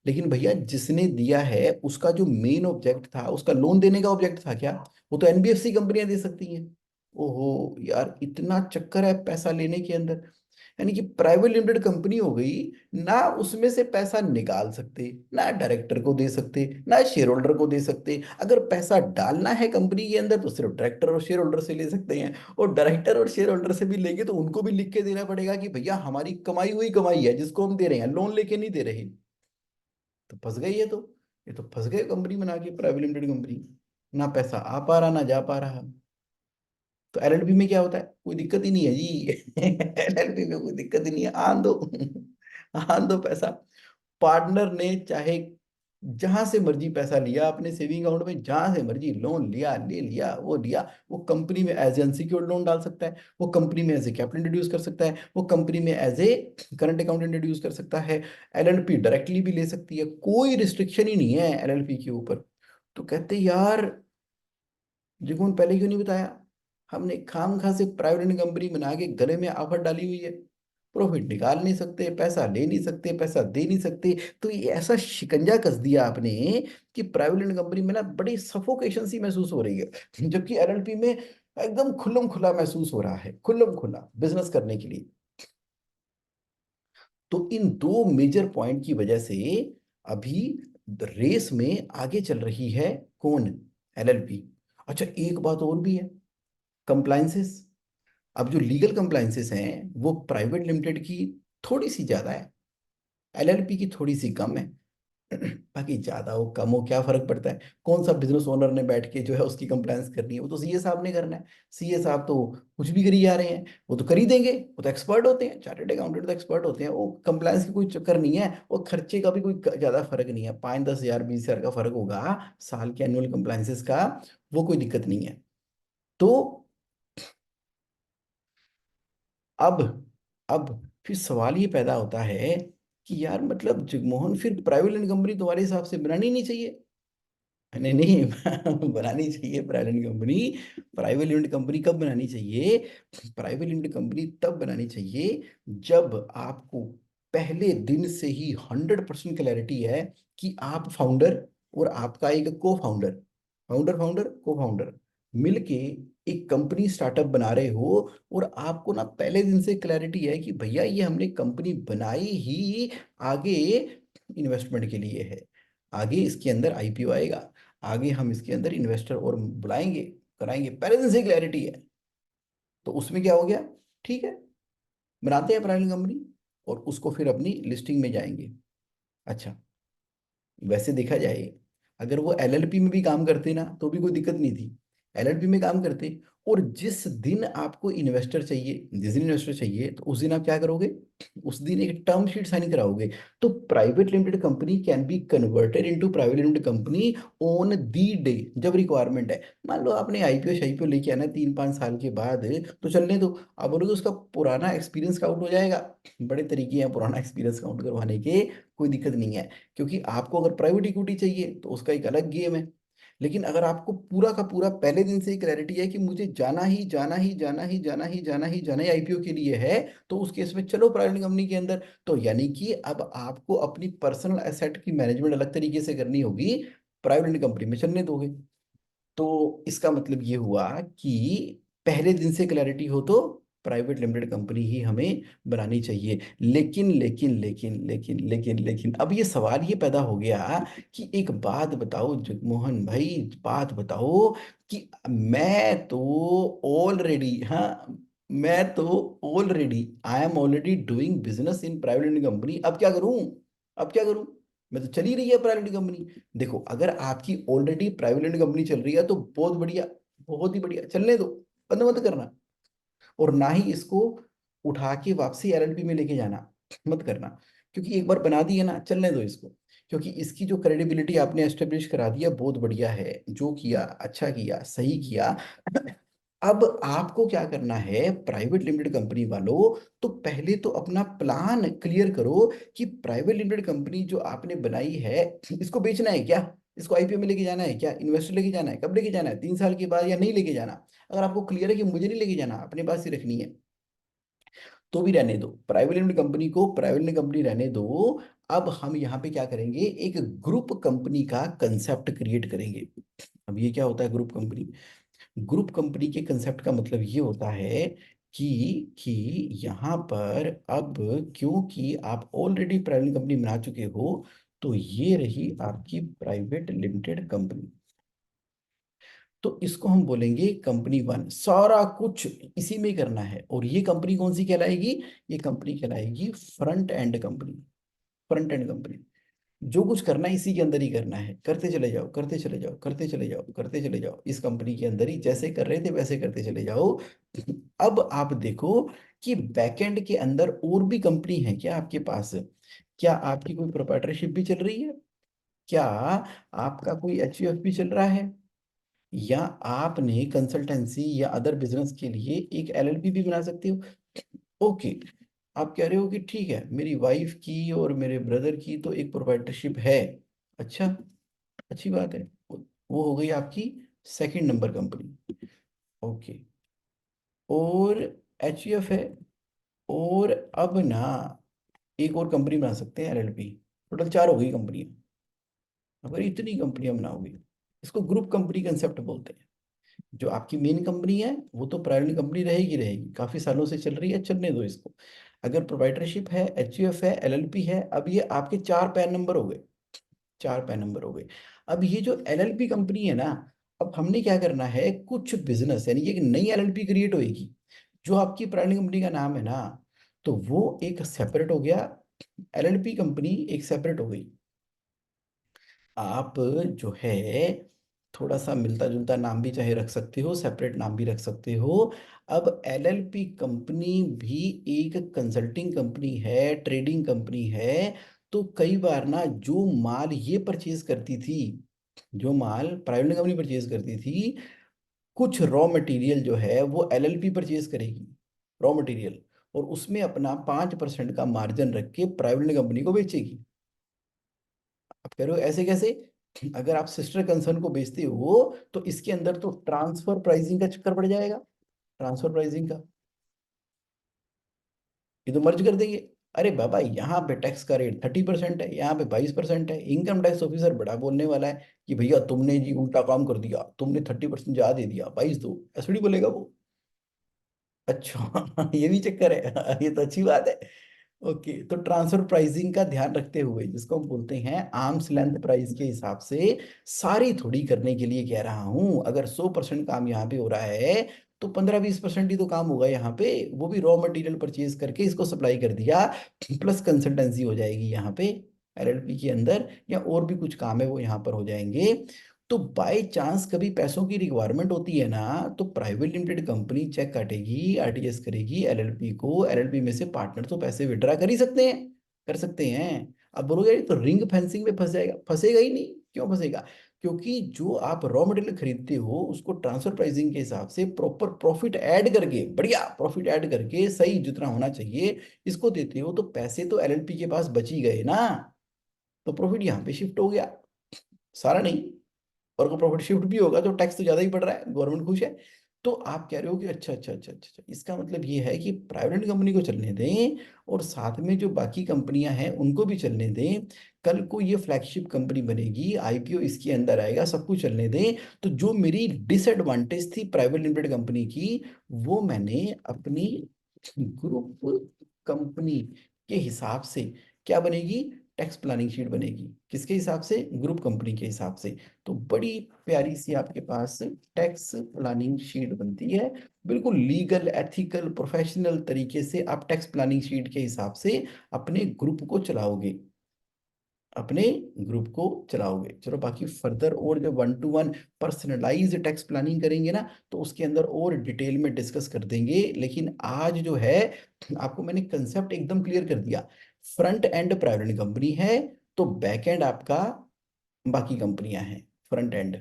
S1: लेकिन भैया जिसने दिया है उसका जो मेन ऑब्जेक्ट था, उसका लोन देने का ऑब्जेक्ट था क्या? वो तो एनबीएफसी कंपनियां दे सकती हैं। ओहो यार, इतना चक्कर है पैसा लेने के अंदर। यानी कि प्राइवेट लिमिटेड कंपनी हो गई ना, उसमें से पैसा निकाल सकते, ना डायरेक्टर को दे सकते, ना शेयर होल्डर को दे सकते। अगर पैसा डालना है कंपनी के अंदर तो सिर्फ डायरेक्टर और शेयर होल्डर से ले सकते हैं, और डायरेक्टर और शेयर होल्डर से भी लेंगे तो उनको भी लिख के देना पड़ेगा कि भैया हमारी कमाई हुई कमाई है जिसको हम दे रहे हैं, लोन लेके नहीं दे रहे। तो फंस गई ये तो, ये तो फंस गए कंपनी बना के प्राइवेट लिमिटेड कंपनी, ना पैसा आ पा रहा ना जा पा रहा। तो एलएलपी में क्या होता है? कोई दिक्कत ही नहीं है जी। एलएलपी में कोई दिक्कत ही नहीं है, आन दो, आन दो पैसा। पार्टनर ने चाहे जहां से मर्जी पैसा लिया, अपने सेविंग अकाउंट में जहां से मर्जी लोन लिया, ले लिया, वो लिया, वो कंपनी में एज ए अनसिक्योर्ड लोन डाल सकता है, वो कंपनी में एज ए कैपिटल इंट्रोड्यूस कर सकता है, वो कंपनी में as a current account introduce कर सकता है। एलएलपी डायरेक्टली भी ले सकती है, कोई रिस्ट्रिक्शन ही नहीं है एलएलपी के ऊपर। तो कहते यार, जी कौन पहले क्यों नहीं बताया? हमने खामखा से प्राइवेट लिमिटेड कंपनी बना के गले में आफत डाली हुई है। प्रॉफिट निकाल नहीं सकते, पैसा ले नहीं सकते, पैसा दे नहीं सकते। तो ये ऐसा शिकंजा कस दिया आपने कि प्राइवेट लिमिटेड कंपनी में ना बड़ी सफोकेशन सी महसूस हो रही है, जबकि एलएलपी में एकदम खुल्लम खुला महसूस हो रहा है, खुल्लम खुला बिजनेस करने के लिए। तो इन दो मेजर पॉइंट की वजह से अभी रेस में आगे चल रही है कौन? एलएलपी। अच्छा, एक बात और भी है, कंप्लाइंसेस। अब जो लीगल कंप्लाइंसेस हैं वो प्राइवेट लिमिटेड की थोड़ी सी ज्यादा है, एलएलपी की थोड़ी सी कम है। बाकी ज्यादा हो कम हो क्या फर्क पड़ता है? कौन सा बिजनेस ओनर ने बैठ के जो है उसकी कंप्लायंस करनी है? वो तो सीए साहब ने करना है। सीए साहब तो कुछ भी करी जा रहे हैं, वो तो कर ही देंगे, वो तो एक्सपर्ट होते हैं, चार्टेड अकाउंटेंट तो एक्सपर्ट होते हैं। वो कंप्लायंस की कोई चक्कर नहीं है, वो खर्चे का भी कोई ज्यादा फर्क नहीं है, 5-10 हजार 20 हजार का फर्क होगा साल के एनुअल कंप्लायंसेस का, वो कोई दिक्कत नहीं है। तो अब अब फिर सवाल ये पैदा होता है कि यार मतलब जगमोहन, फिर प्राइवेट लिमिटेड कंपनी तुम्हारे हिसाब से बनानी नहीं चाहिए? नहीं नहीं, बनानी चाहिए private company. Private limited company कब बनानी चाहिए? प्राइवेट लिमिटेड कंपनी तब बनानी चाहिए जब आपको पहले दिन से ही 100% क्लैरिटी है कि आप फाउंडर और आपका एक को फाउंडर, फाउंडर फाउंडर को फाउंडर मिलके एक कंपनी स्टार्टअप बना रहे हो। और आपको ना पहले दिन से क्लैरिटी है कि भैया ये हमने कंपनी बनाई ही आगे इन्वेस्टमेंट के लिए है, आगे इसके अंदर आईपीओ आएगा, आगे हम इसके अंदर इन्वेस्टर और बुलाएंगे, कराएंगे, पहले दिन से क्लैरिटी है। तो उसमें क्या हो गया? ठीक है, बनाते हैं प्राइवेट कंपनी और उसको फिर अपनी लिस्टिंग में जाएंगे। अच्छा, वैसे देखा जाए अगर वो एलएलपी में भी काम करते ना तो भी कोई दिक्कत नहीं थी, एलएलपी में काम करते। और जिस दिन आपको इन्वेस्टर चाहिए, जिस दिन इन्वेस्टर चाहिए तो उस दिन आप क्या करोगे? उस दिन एक टर्म शीट साइन कराओगे। तो private limited company can be converted into private limited company on the day, जब रिक्वायरमेंट है। मान लो आपने आईपीओ शाईपीओ लेके आना 3-5 साल के बाद, तो चलने दो। आप बोलोगे उसका पुराना एक्सपीरियंस काउंट हो जाएगा। बड़े तरीके हैं पुराना एक्सपीरियंस काउंट करवाने के, कोई दिक्कत नहीं है। क्योंकि आपको अगर प्राइवेट इक्विटी चाहिए तो उसका एक अलग गेम है। लेकिन अगर आपको पूरा का पूरा पहले दिन से ही क्लैरिटी है कि मुझे जाना ही जाना ही जाना ही जाना ही जाना ही जाना ही आईपीओ के लिए है, तो उस केस में चलो प्राइवेट कंपनी के अंदर। तो यानी कि अब आपको अपनी पर्सनल एसेट की मैनेजमेंट अलग तरीके से करनी होगी, प्राइवेट कंपनी में चलने दोगे। तो इसका मतलब ये हुआ कि पहले दिन से क्लैरिटी हो तो प्राइवेट लिमिटेड कंपनी ही हमें बनानी चाहिए। लेकिन लेकिन लेकिन लेकिन लेकिन लेकिन अब ये सवाल ये पैदा हो गया कि एक बात बताओ जगमोहन भाई, बात बताओ कि मैं तो ऑलरेडी, हाँ, मैं तो already, I am already doing business in private limited company, अब क्या करूं? अब क्या करूं? मैं तो चली रही है प्राइवेट कंपनी। देखो, अगर आपकी ऑलरेडी प्राइवेट लिमिटेड कंपनी चल रही है तो बहुत बढ़िया, बहुत ही बढ़िया, चलने दो, बंद मत करना। और ना ही इसको उठा के वापसी एलएलपी में लेके जाना, मत करना। क्योंकि एक बार बना दी है ना, चलने दो इसको। क्योंकि इसकी जो क्रेडिबिलिटी आपने एस्टेब्लिश करा दिया, बहुत बढ़िया है, जो किया अच्छा किया, सही किया। अब आपको क्या करना है प्राइवेट लिमिटेड कंपनी वालों? तो पहले तो अपना प्लान क्लियर करो कि प्राइवेट लिमिटेड कंपनी जो आपने बनाई है, इसको बेचना है क्या? इसको आईपीओ में लेके जाना है क्या? इन्वेस्टर लेके जाना है? कब लेके जाना है? 3 साल के बाद या नहीं लेके जाना? अगर आपको क्लियर है कि मुझे नहीं लेके जाना, अपने पास ही रखनी है, तो भी रहने दो, प्राइवेट लिमिटेड कंपनी को प्राइवेट लिमिटेड कंपनी रहने दो। अब हम यहाँ पे क्या करेंगे, एक ग्रुप कंपनी का कंसेप्ट क्रिएट करेंगे। अब ये क्या होता है ग्रुप कंपनी? ग्रुप कंपनी के कंसेप्ट का मतलब ये होता है कि यहाँ पर अब, क्योंकि आप ऑलरेडी प्राइवेट कंपनी बना चुके हो, तो ये रही आपकी प्राइवेट लिमिटेड कंपनी। तो इसको हम बोलेंगे कंपनी वन, सारा कुछ इसी में करना है। और ये कंपनी कौन सी कहलाएगी? ये कंपनी कहलाएगी front end company. Front end company, जो कुछ करना है इसी के अंदर ही करना है, करते चले जाओ, करते चले जाओ, करते चले जाओ, करते चले जाओ, इस कंपनी के अंदर ही जैसे कर रहे थे वैसे करते चले जाओ। अब आप देखो कि बैकएंड के अंदर और भी कंपनी है क्या आपके पास? क्या आपकी कोई प्रोप्राइटरशिप भी चल रही है? क्या आपका कोई एचयूएफ भी चल रहा है? या आपने कंसल्टेंसी या अदर बिजनेस के लिए एक एलएलपी भी बना सकते हो? ओके, आप कह रहे हो कि ठीक है, मेरी वाइफ की और मेरे ब्रदर की तो एक प्रोप्राइटरशिप है। अच्छा, अच्छी बात है। वो हो गई आपकी सेकंड नंबर कंपनी। ओके, और HUF है, और अब ना एक और कंपनी बना सकते हैं, LLP। टोटल 4 हो गई कंपनी। अगर इतनी कंपनियां बनाओगे, इसको ग्रुप कंपनी कंसेप्ट बोलते हैं। जो आपकी मेन कंपनी है वो तो प्राइवेट कंपनी रहेगी रहेगी, काफी सालों से चल रही है, चलने दो इसको। अगर प्रोप्राइटरशिप है, HUF है, LLP है, अब ये आपके 4 पैन नंबर हो गए, 4 पैन नंबर हो गए। अब ये जो LLP कंपनी है ना, अब हमने क्या करना है, कुछ बिजनेस यानी कि एक नई LLP क्रिएट होगी। जो आपकी पुरानी कंपनी का नाम है ना, तो वो एक सेपरेट हो गया, LLP कंपनी एक सेपरेट हो गई। आप जो है थोड़ा सा मिलता जुलता नाम भी चाहे रख सकते हो, सेपरेट नाम भी रख सकते हो। अब LLP कंपनी भी एक कंसल्टिंग कंपनी है, ट्रेडिंग कंपनी है। तो कई बार ना जो माल ये परचेज करती थी, जो माल प्राइवेट कंपनी परचेज करती थी, कुछ रॉ मटेरियल जो है वो LLP परचेज करेगी, रॉ मटेरियल, और उसमें अपना 5% का मार्जिन रख के प्राइवेट कंपनी को बेचेगी। आप कह रहे हो ऐसे कैसे? अगर आप सिस्टर कंसर्न को बेचते हो तो इसके अंदर तो ट्रांसफर प्राइसिंग का चक्कर पड़ जाएगा, ट्रांसफर प्राइसिंग का। ये तो मर्ज कर देंगे। अरे बाबा, यहाँ पे टैक्स का रेट 30% है, यहाँ पे 22% है। इनकम टैक्स ऑफिसर बड़ा बोलने वाला है कि भैया तुमने जी उल्टा काम कर दिया, तुमने 30% ज्यादा दे दिया, 22 दो, ऐसे नहीं बोलेगा वो। अच्छा ये भी चक्कर है ये तो अच्छी बात है। ओके, तो ट्रांसफर प्राइसिंग का ध्यान रखते हुए, जिसको हम बोलते हैं आर्म्स लेंथ प्राइस के हिसाब से, सारी थोड़ी करने के लिए कह रहा हूं। अगर 100% काम यहाँ पे हो रहा है, तो 15-20% ही तो काम होगा यहाँ पे, वो भी रॉ मटेरियल परचेज करके इसको सप्लाई कर दिया, प्लस कंसल्टेंसी हो जाएगी यहाँ पे LLP के अंदर, या और भी कुछ काम है वो यहाँ पर हो जाएंगे। तो बाय चांस कभी पैसों की रिक्वायरमेंट होती है ना, तो प्राइवेट लिमिटेड कंपनी चेक काटेगी, RTS करेगी LLP को, LLP में से पार्टनर तो पैसे विड्रा कर ही सकते हैं, कर सकते हैं। अब बोलोगे यार ये तो रिंग फेंसिंग में फंस जाएगा, फंसेगा ही नहीं। क्यों फंसेगा? क्योंकि जो आप रॉ मटेरियल खरीदते हो उसको ट्रांसफर प्राइसिंग के हिसाब से प्रॉपर प्रॉफिट ऐड करके, बढ़िया प्रॉफिट ऐड करके, सही जितना होना चाहिए इसको देते हो, तो पैसे तो LLP के पास बच ही गए ना। तो प्रॉफिट यहाँ पे शिफ्ट हो गया, सारा नहीं। और अगर प्रॉफिट शिफ्ट भी होगा तो टैक्स तो ज्यादा ही पड़ रहा है, गवर्नमेंट खुश है। तो आप कह रहे हो कि अच्छा, इसका मतलब ये है कि प्राइवेट कंपनी को चलने दें, और साथ में जो बाकी कंपनियां हैं उनको भी चलने दें। कल को ये फ्लैगशिप कंपनी बनेगी, IPO इसके अंदर आएगा, सब कुछ चलने दें। तो जो मेरी डिसएडवांटेज थी प्राइवेट लिमिटेड कंपनी की, वो मैंने अपनी ग्रुप कंपनी के हिसाब से, क्या बनेगी, टैक्स प्लानिंग शीट बनेगी। किसके हिसाब से? ग्रुप कंपनी के हिसाब से। तो बड़ी प्यारी सी आपके पास टैक्स प्लानिंग शीट बनती है, बिल्कुल लीगल एथिकल प्रोफेशनल तरीके से आप टैक्स प्लानिंग शीट के हिसाब से अपने ग्रुप को चलाओगे, अपने ग्रुप को चलाओगे। चलो बाकी फर्दर और जो 1 to 1 पर्सनलाइज टैक्स प्लानिंग करेंगे ना, तो उसके अंदर और डिटेल में डिस्कस कर देंगे। लेकिन आज जो है आपको मैंने कंसेप्ट एकदम क्लियर कर दिया। फ्रंट एंड प्राइवेट कंपनी है, तो बैक एंड आपका बाकी कंपनियां हैं। फ्रंट एंड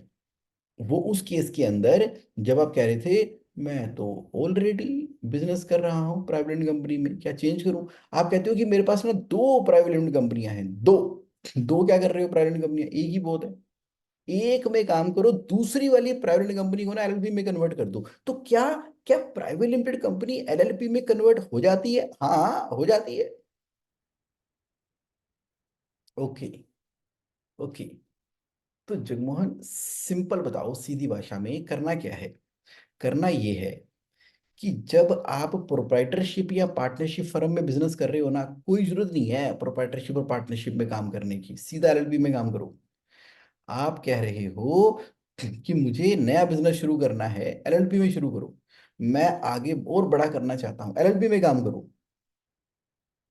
S1: वो उस केस के अंदर, जब आप कह रहे थे मैं तो ऑलरेडी बिजनेस कर रहा हूँ प्राइवेट लिमिटेड कंपनी में, क्या चेंज करूं? आप कहते हो कि मेरे पास ना 2 प्राइवेट लिमिटेड कंपनियां हैं, दो। दो क्या कर रहे हो प्राइवेट लिमिटेड कंपनियां? एक ही बहुत है। एक में काम करो, दूसरी वाली प्राइवेट लिमिटेड कंपनी को ना LLP में कन्वर्ट कर दो। तो क्या, क्या प्राइवेट लिमिटेड कंपनी LLP में कन्वर्ट हो जाती है? हाँ हो जाती है। Okay, okay. तो जगमोहन सिंपल बताओ, सीधी भाषा में करना क्या है? करना ये है कि जब आप प्रोप्राइटरशिप या पार्टनरशिप फर्म में बिजनेस कर रहे हो ना, कोई जरूरत नहीं है प्रोप्राइटरशिप और पार्टनरशिप में काम करने की, सीधा LLP में काम करो। आप कह रहे हो कि मुझे नया बिजनेस शुरू करना है, LLP में शुरू करो। मैं आगे और बड़ा करना चाहता हूँ, LLP में काम करो।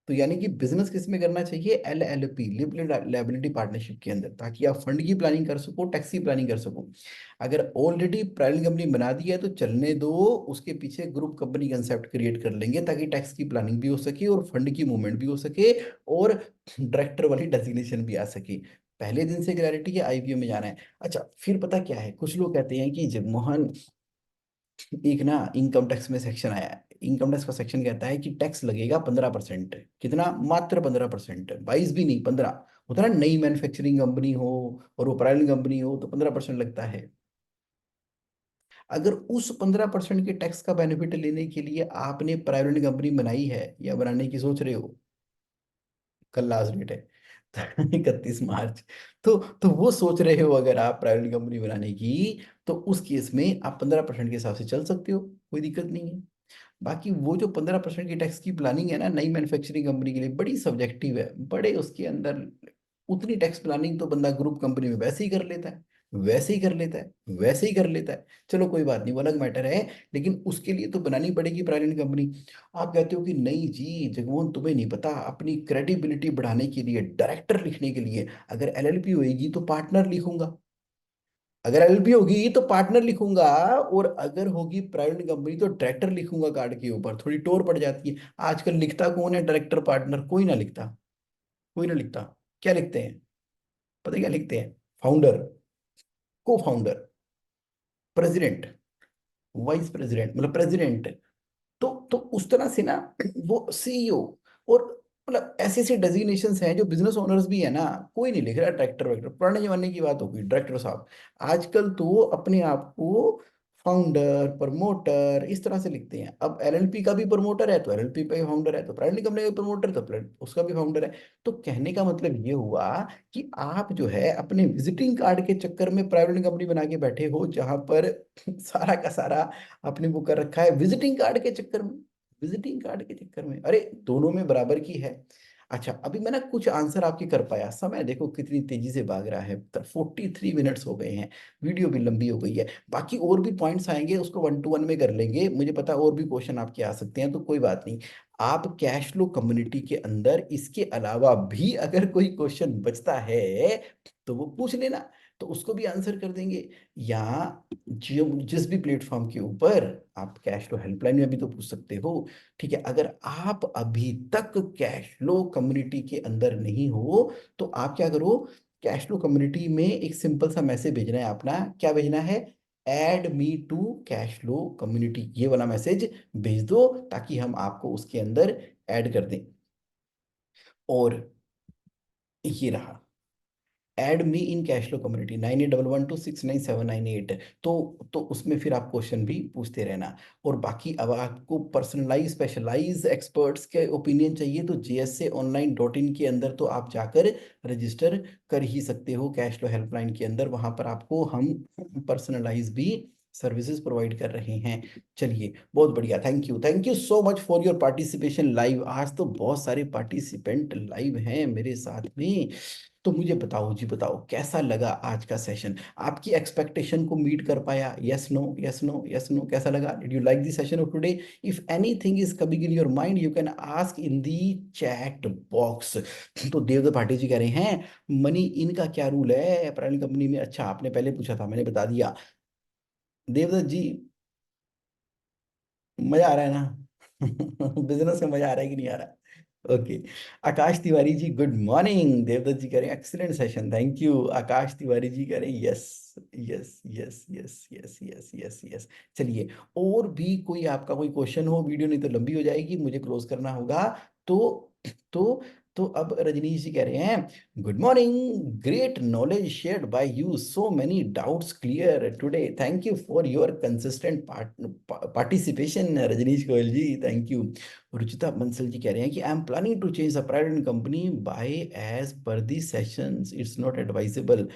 S1: तो यानी कि बिजनेस किस में करना चाहिए? LLP, लिमिटेड लायबिलिटी पार्टनरशिप के अंदर, ताकि आप फंड की प्लानिंग कर सको, टैक्स की प्लानिंग कर सको। अगर ऑलरेडी प्राइवेट कंपनी बना दी है तो चलने दो, उसके पीछे ग्रुप कंपनी कंसेप्ट क्रिएट कर लेंगे, ताकि टैक्स की प्लानिंग भी हो सके और फंड की मूवमेंट भी हो सके, और डायरेक्टर वाली डेजिग्नेशन भी आ सके। पहले दिन से क्लैरिटी है, IPO में जाना है। अच्छा, फिर पता क्या है, कुछ लोग कहते हैं कि जगमोहन एक ना इनकम टैक्स में सेक्शन आया है, इनकम टैक्स का सेक्शन कहता है कि टैक्स लगेगा 15%। कितना? मात्र 15%, 22 भी नहीं, 15। होता है ना, नई मैन्युफैक्चरिंग कंपनी हो और वो प्राइवेट कंपनी हो तो 15% लगता है। अगर उस 15% के टैक्स का बेनिफिट लेने के लिए आपने प्राइवेट लिमिटेड कंपनी बनाई है या बनाने की सोच रहे हो, कल लास्ट डेट है 31 मार्च। तो वो सोच रहे हो अगर आप प्राइवेट कंपनी बनाने की, तो उस केस में आप 15% के हिसाब से चल सकते हो, कोई दिक्कत नहीं है। बाकी वो जो 15% की टैक्स की प्लानिंग है ना नई मैन्युफैक्चरिंग कंपनी के लिए, बड़ी सब्जेक्टिव है, बड़े उसके अंदर उतनी टैक्स प्लानिंग तो बंदा ग्रुप कंपनी में वैसे ही कर लेता है, वैसे ही कर लेता है, वैसे ही कर लेता है। चलो कोई बात नहीं, वो अलग मैटर है। लेकिन उसके लिए तो बनानी पड़ेगी प्राइवेट कंपनी। आप कहते हो कि नहीं जी जगमोहन तुम्हें नहीं पता, अपनी क्रेडिबिलिटी बढ़ाने के लिए, डायरेक्टर लिखने के लिए अगर एलएलपी होएगी तो पार्टनर लिखूंगा, अगर एलएलपी होगी तो पार्टनर लिखूंगा, और अगर होगी प्राइवेट कंपनी तो डायरेक्टर लिखूंगा। कार्ड के ऊपर थोड़ी टोर पड़ जाती है। आजकल लिखता कौन है डायरेक्टर पार्टनर? कोई ना लिखता, कोई ना लिखता। क्या लिखते हैं? पता है क्या लिखते हैं? फाउंडर, को फाउंडर, प्रेसिडेंट, वाइस प्रेसिडेंट, मतलब प्रेसिडेंट। तो उस तरह से ना वो सीईओ, और मतलब ऐसे ऐसे डेजिग्नेशंस हैं जो बिजनेस ओनर्स भी है ना, कोई नहीं लिख रहा डायरेक्टर वेक्टर। पुराने जमाने की बात होगी डायरेक्टर साहब, आजकल तो अपने आप को फाउंडर, प्रमोटर इस तरह से लिखते हैं। अब एलएलपी का भी प्रमोटर है तो एलएलपी का भी फाउंडर है, तो प्राइवेट कंपनी का भी प्रमोटर तो उसका भी फाउंडर है। तो कहने का मतलब ये हुआ कि आप जो है अपने विजिटिंग कार्ड के चक्कर में प्राइवेट कंपनी बना के बैठे हो, जहां पर सारा का सारा आपने वो कर रखा है विजिटिंग कार्ड के चक्कर में, विजिटिंग कार्ड के चक्कर में। अरे दोनों में बराबर की है। अच्छा अभी मैं ना कुछ आंसर आपके कर पाया, समय देखो कितनी तेजी से भाग रहा है, 43 मिनट्स हो गए हैं, वीडियो भी लंबी हो गई है। बाकी और भी पॉइंट्स आएंगे, उसको 1 to 1 में कर लेंगे, मुझे पता है और भी क्वेश्चन आपके आ सकते हैं, तो कोई बात नहीं। आप कैश फ्लो कम्युनिटी के अंदर इसके अलावा भी अगर कोई क्वेश्चन बचता है तो वो पूछ लेना, तो उसको भी आंसर कर देंगे। या जो जिस भी प्लेटफॉर्म के ऊपर, आप कैश फ्लो हेल्पलाइन में भी तो पूछ सकते हो। ठीक है, अगर आप अभी तक कैश फ्लो कम्युनिटी के अंदर नहीं हो तो आप क्या करो, कैश फ्लो कम्युनिटी में एक सिंपल सा मैसेज भेजना है अपना। क्या भेजना है? Add me to cash flow community, ये वाला मैसेज भेज दो, ताकि हम आपको उसके अंदर ऐड कर दें। और ये रहा, add me in cash flow community 9811269798। तो उसमें फिर आप क्वेश्चन भी पूछते रहना। और बाकी अब आपको पर्सनलाइज स्पेशलाइज एक्सपर्ट्स के ओपिनियन चाहिए तो JSAonline.in के अंदर तो आप जाकर रजिस्टर कर ही सकते हो, कैश फ्लो हेल्पलाइन के अंदर, वहां पर आपको हम पर्सनलाइज भी सर्विसेज प्रोवाइड कर रहे हैं। चलिए बहुत बढ़िया, thank you so much for your participation live. आज तो बहुत सारे पार्टिसिपेंट लाइव हैं मेरे साथ में। तो मुझे बताओ जी, बताओ कैसा लगा आज का सेशन? आपकी एक्सपेक्टेशन को मीट कर पाया? Yes no, yes no, yes no, कैसा लगा? Did you like the session of today? If anything is coming in your mind you can ask in the chat box. तो देवदत्त भाटी जी कह रहे हैं मनी इनका क्या रूल है प्राइवेट कंपनी में? अच्छा आपने पहले पूछा था, मैंने बता दिया। देवदत्त जी मजा आ रहा है ना? बिजनेस में मजा आ रहा है कि नहीं आ रहा? ओके। आकाश तिवारी जी गुड मॉर्निंग, देवदत्त जी करें एक्सीलेंट सेशन, थैंक यू। आकाश तिवारी जी करें yes, yes yes yes yes yes yes yes. चलिए, और भी कोई आपका कोई क्वेश्चन हो, वीडियो नहीं तो लंबी हो जाएगी, मुझे क्लोज करना होगा। तो तो तो अब रजनीश जी कह रहे हैं good morning, great knowledge shared by you, so many doubts clear today, thank you for your consistent participation Rajneesh Goyal ji, thank you. Ruchita Bansal ji कह रहे हैं कि I am planning to change the private company by as per the sessions, it's not advisable.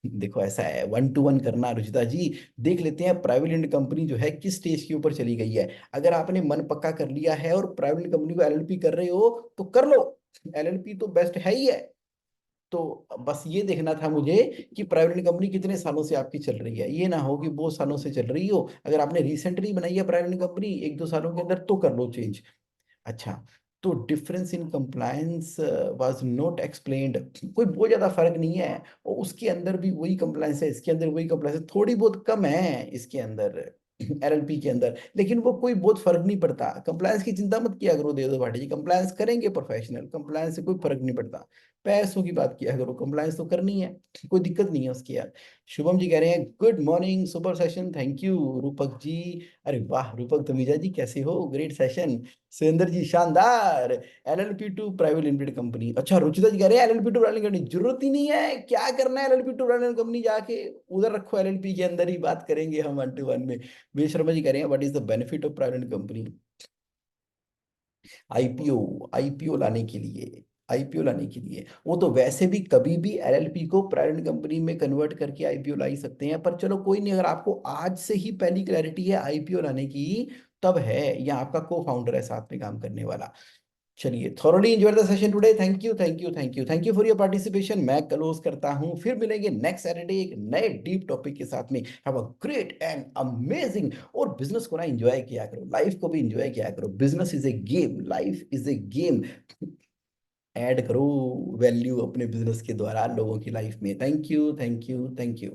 S1: देखो ऐसा है, 1 to 1 करना रुचिता जी। देख लेते हैं प्राइवेट लिमिटेड कंपनी जो है किस स्टेज के ऊपर चली गई है। अगर आपने मन पक्का कर लिया है और प्राइवेट लिमिटेड कंपनी को एलएलपी कर रहे हो तो कर लो, एलएलपी तो बेस्ट है ही है। तो बस ये देखना था मुझे कि प्राइवेट कंपनी कितने सालों से आपकी चल रही है, ये ना हो कि बहुत सालों से चल रही हो। अगर आपने रिसेंटली बनाई है प्राइवेट कंपनी 1-2 सालों के अंदर तो कर लो चेंज। अच्छा, तो difference in compliance was not explained, कोई बहुत ज्यादा फर्क नहीं है, और उसके अंदर भी वही कंप्लायंस है, इसके अंदर वही कंप्लायंस है, थोड़ी बहुत कम है इसके अंदर एलएलपी के अंदर, लेकिन वो कोई बहुत फर्क नहीं पड़ता। कंप्लायंस की चिंता मत किया करो देवदत्त भाटी जी, कंप्लायंस करेंगे प्रोफेशनल, कंप्लायंस से कोई फर्क नहीं पड़ता। पैसों की बात किया करो, कंप्लायंस तो करनी है, कोई दिक्कत नहीं है उसकी यार। शुभम जी कह रहे हैं good morning, super session, thank you. Rupak ji, अरे वाह रूपक तमीजा जी कैसे हो, ग्रेट सेशन। सुरेंद्र जी शानदार। LLP to private limited company, अच्छा रुचिता जी कह रहे हैं एलएलपी टू प्राइवेट कंपनी जरूरत ही नहीं है, क्या करना है एलएलपी टू प्राइवेट कंपनी, जाके उधर रखो, एलएलपी के अंदर ही बात करेंगे हम 1 to 1 में। वीर शर्मा जी कह रहे हैं what is the benefit of private company. IPO, IPO लाने के लिए, आईपीओ लाने के लिए वो तो वैसे भी कभी भी एलएलपी को प्राइवेट कंपनी में कन्वर्ट करके आईपीओ ला ही सकते हैं, पर चलो कोई नहीं, अगर आपको आज से ही पहली क्लैरिटी है आईपीओ लाने की, तब है, या आपका को फाउंडर है साथ में काम करने वाला। चलिए, thoroughly enjoy the session today, thank you thank you thank you thank you for your participation. मैं क्लोज करता हूं, फिर मिलेंगे नेक्स्ट सैटरडे एक नए डीप टॉपिक के साथ में। Have a great and amazing, और बिजनेस को ना एंजॉय किया करो, लाइफ को भी एंजॉय किया करो, business is a game, life is a game. Add करो वैल्यू अपने बिजनेस के द्वारा लोगों की लाइफ में। Thank you thank you thank you.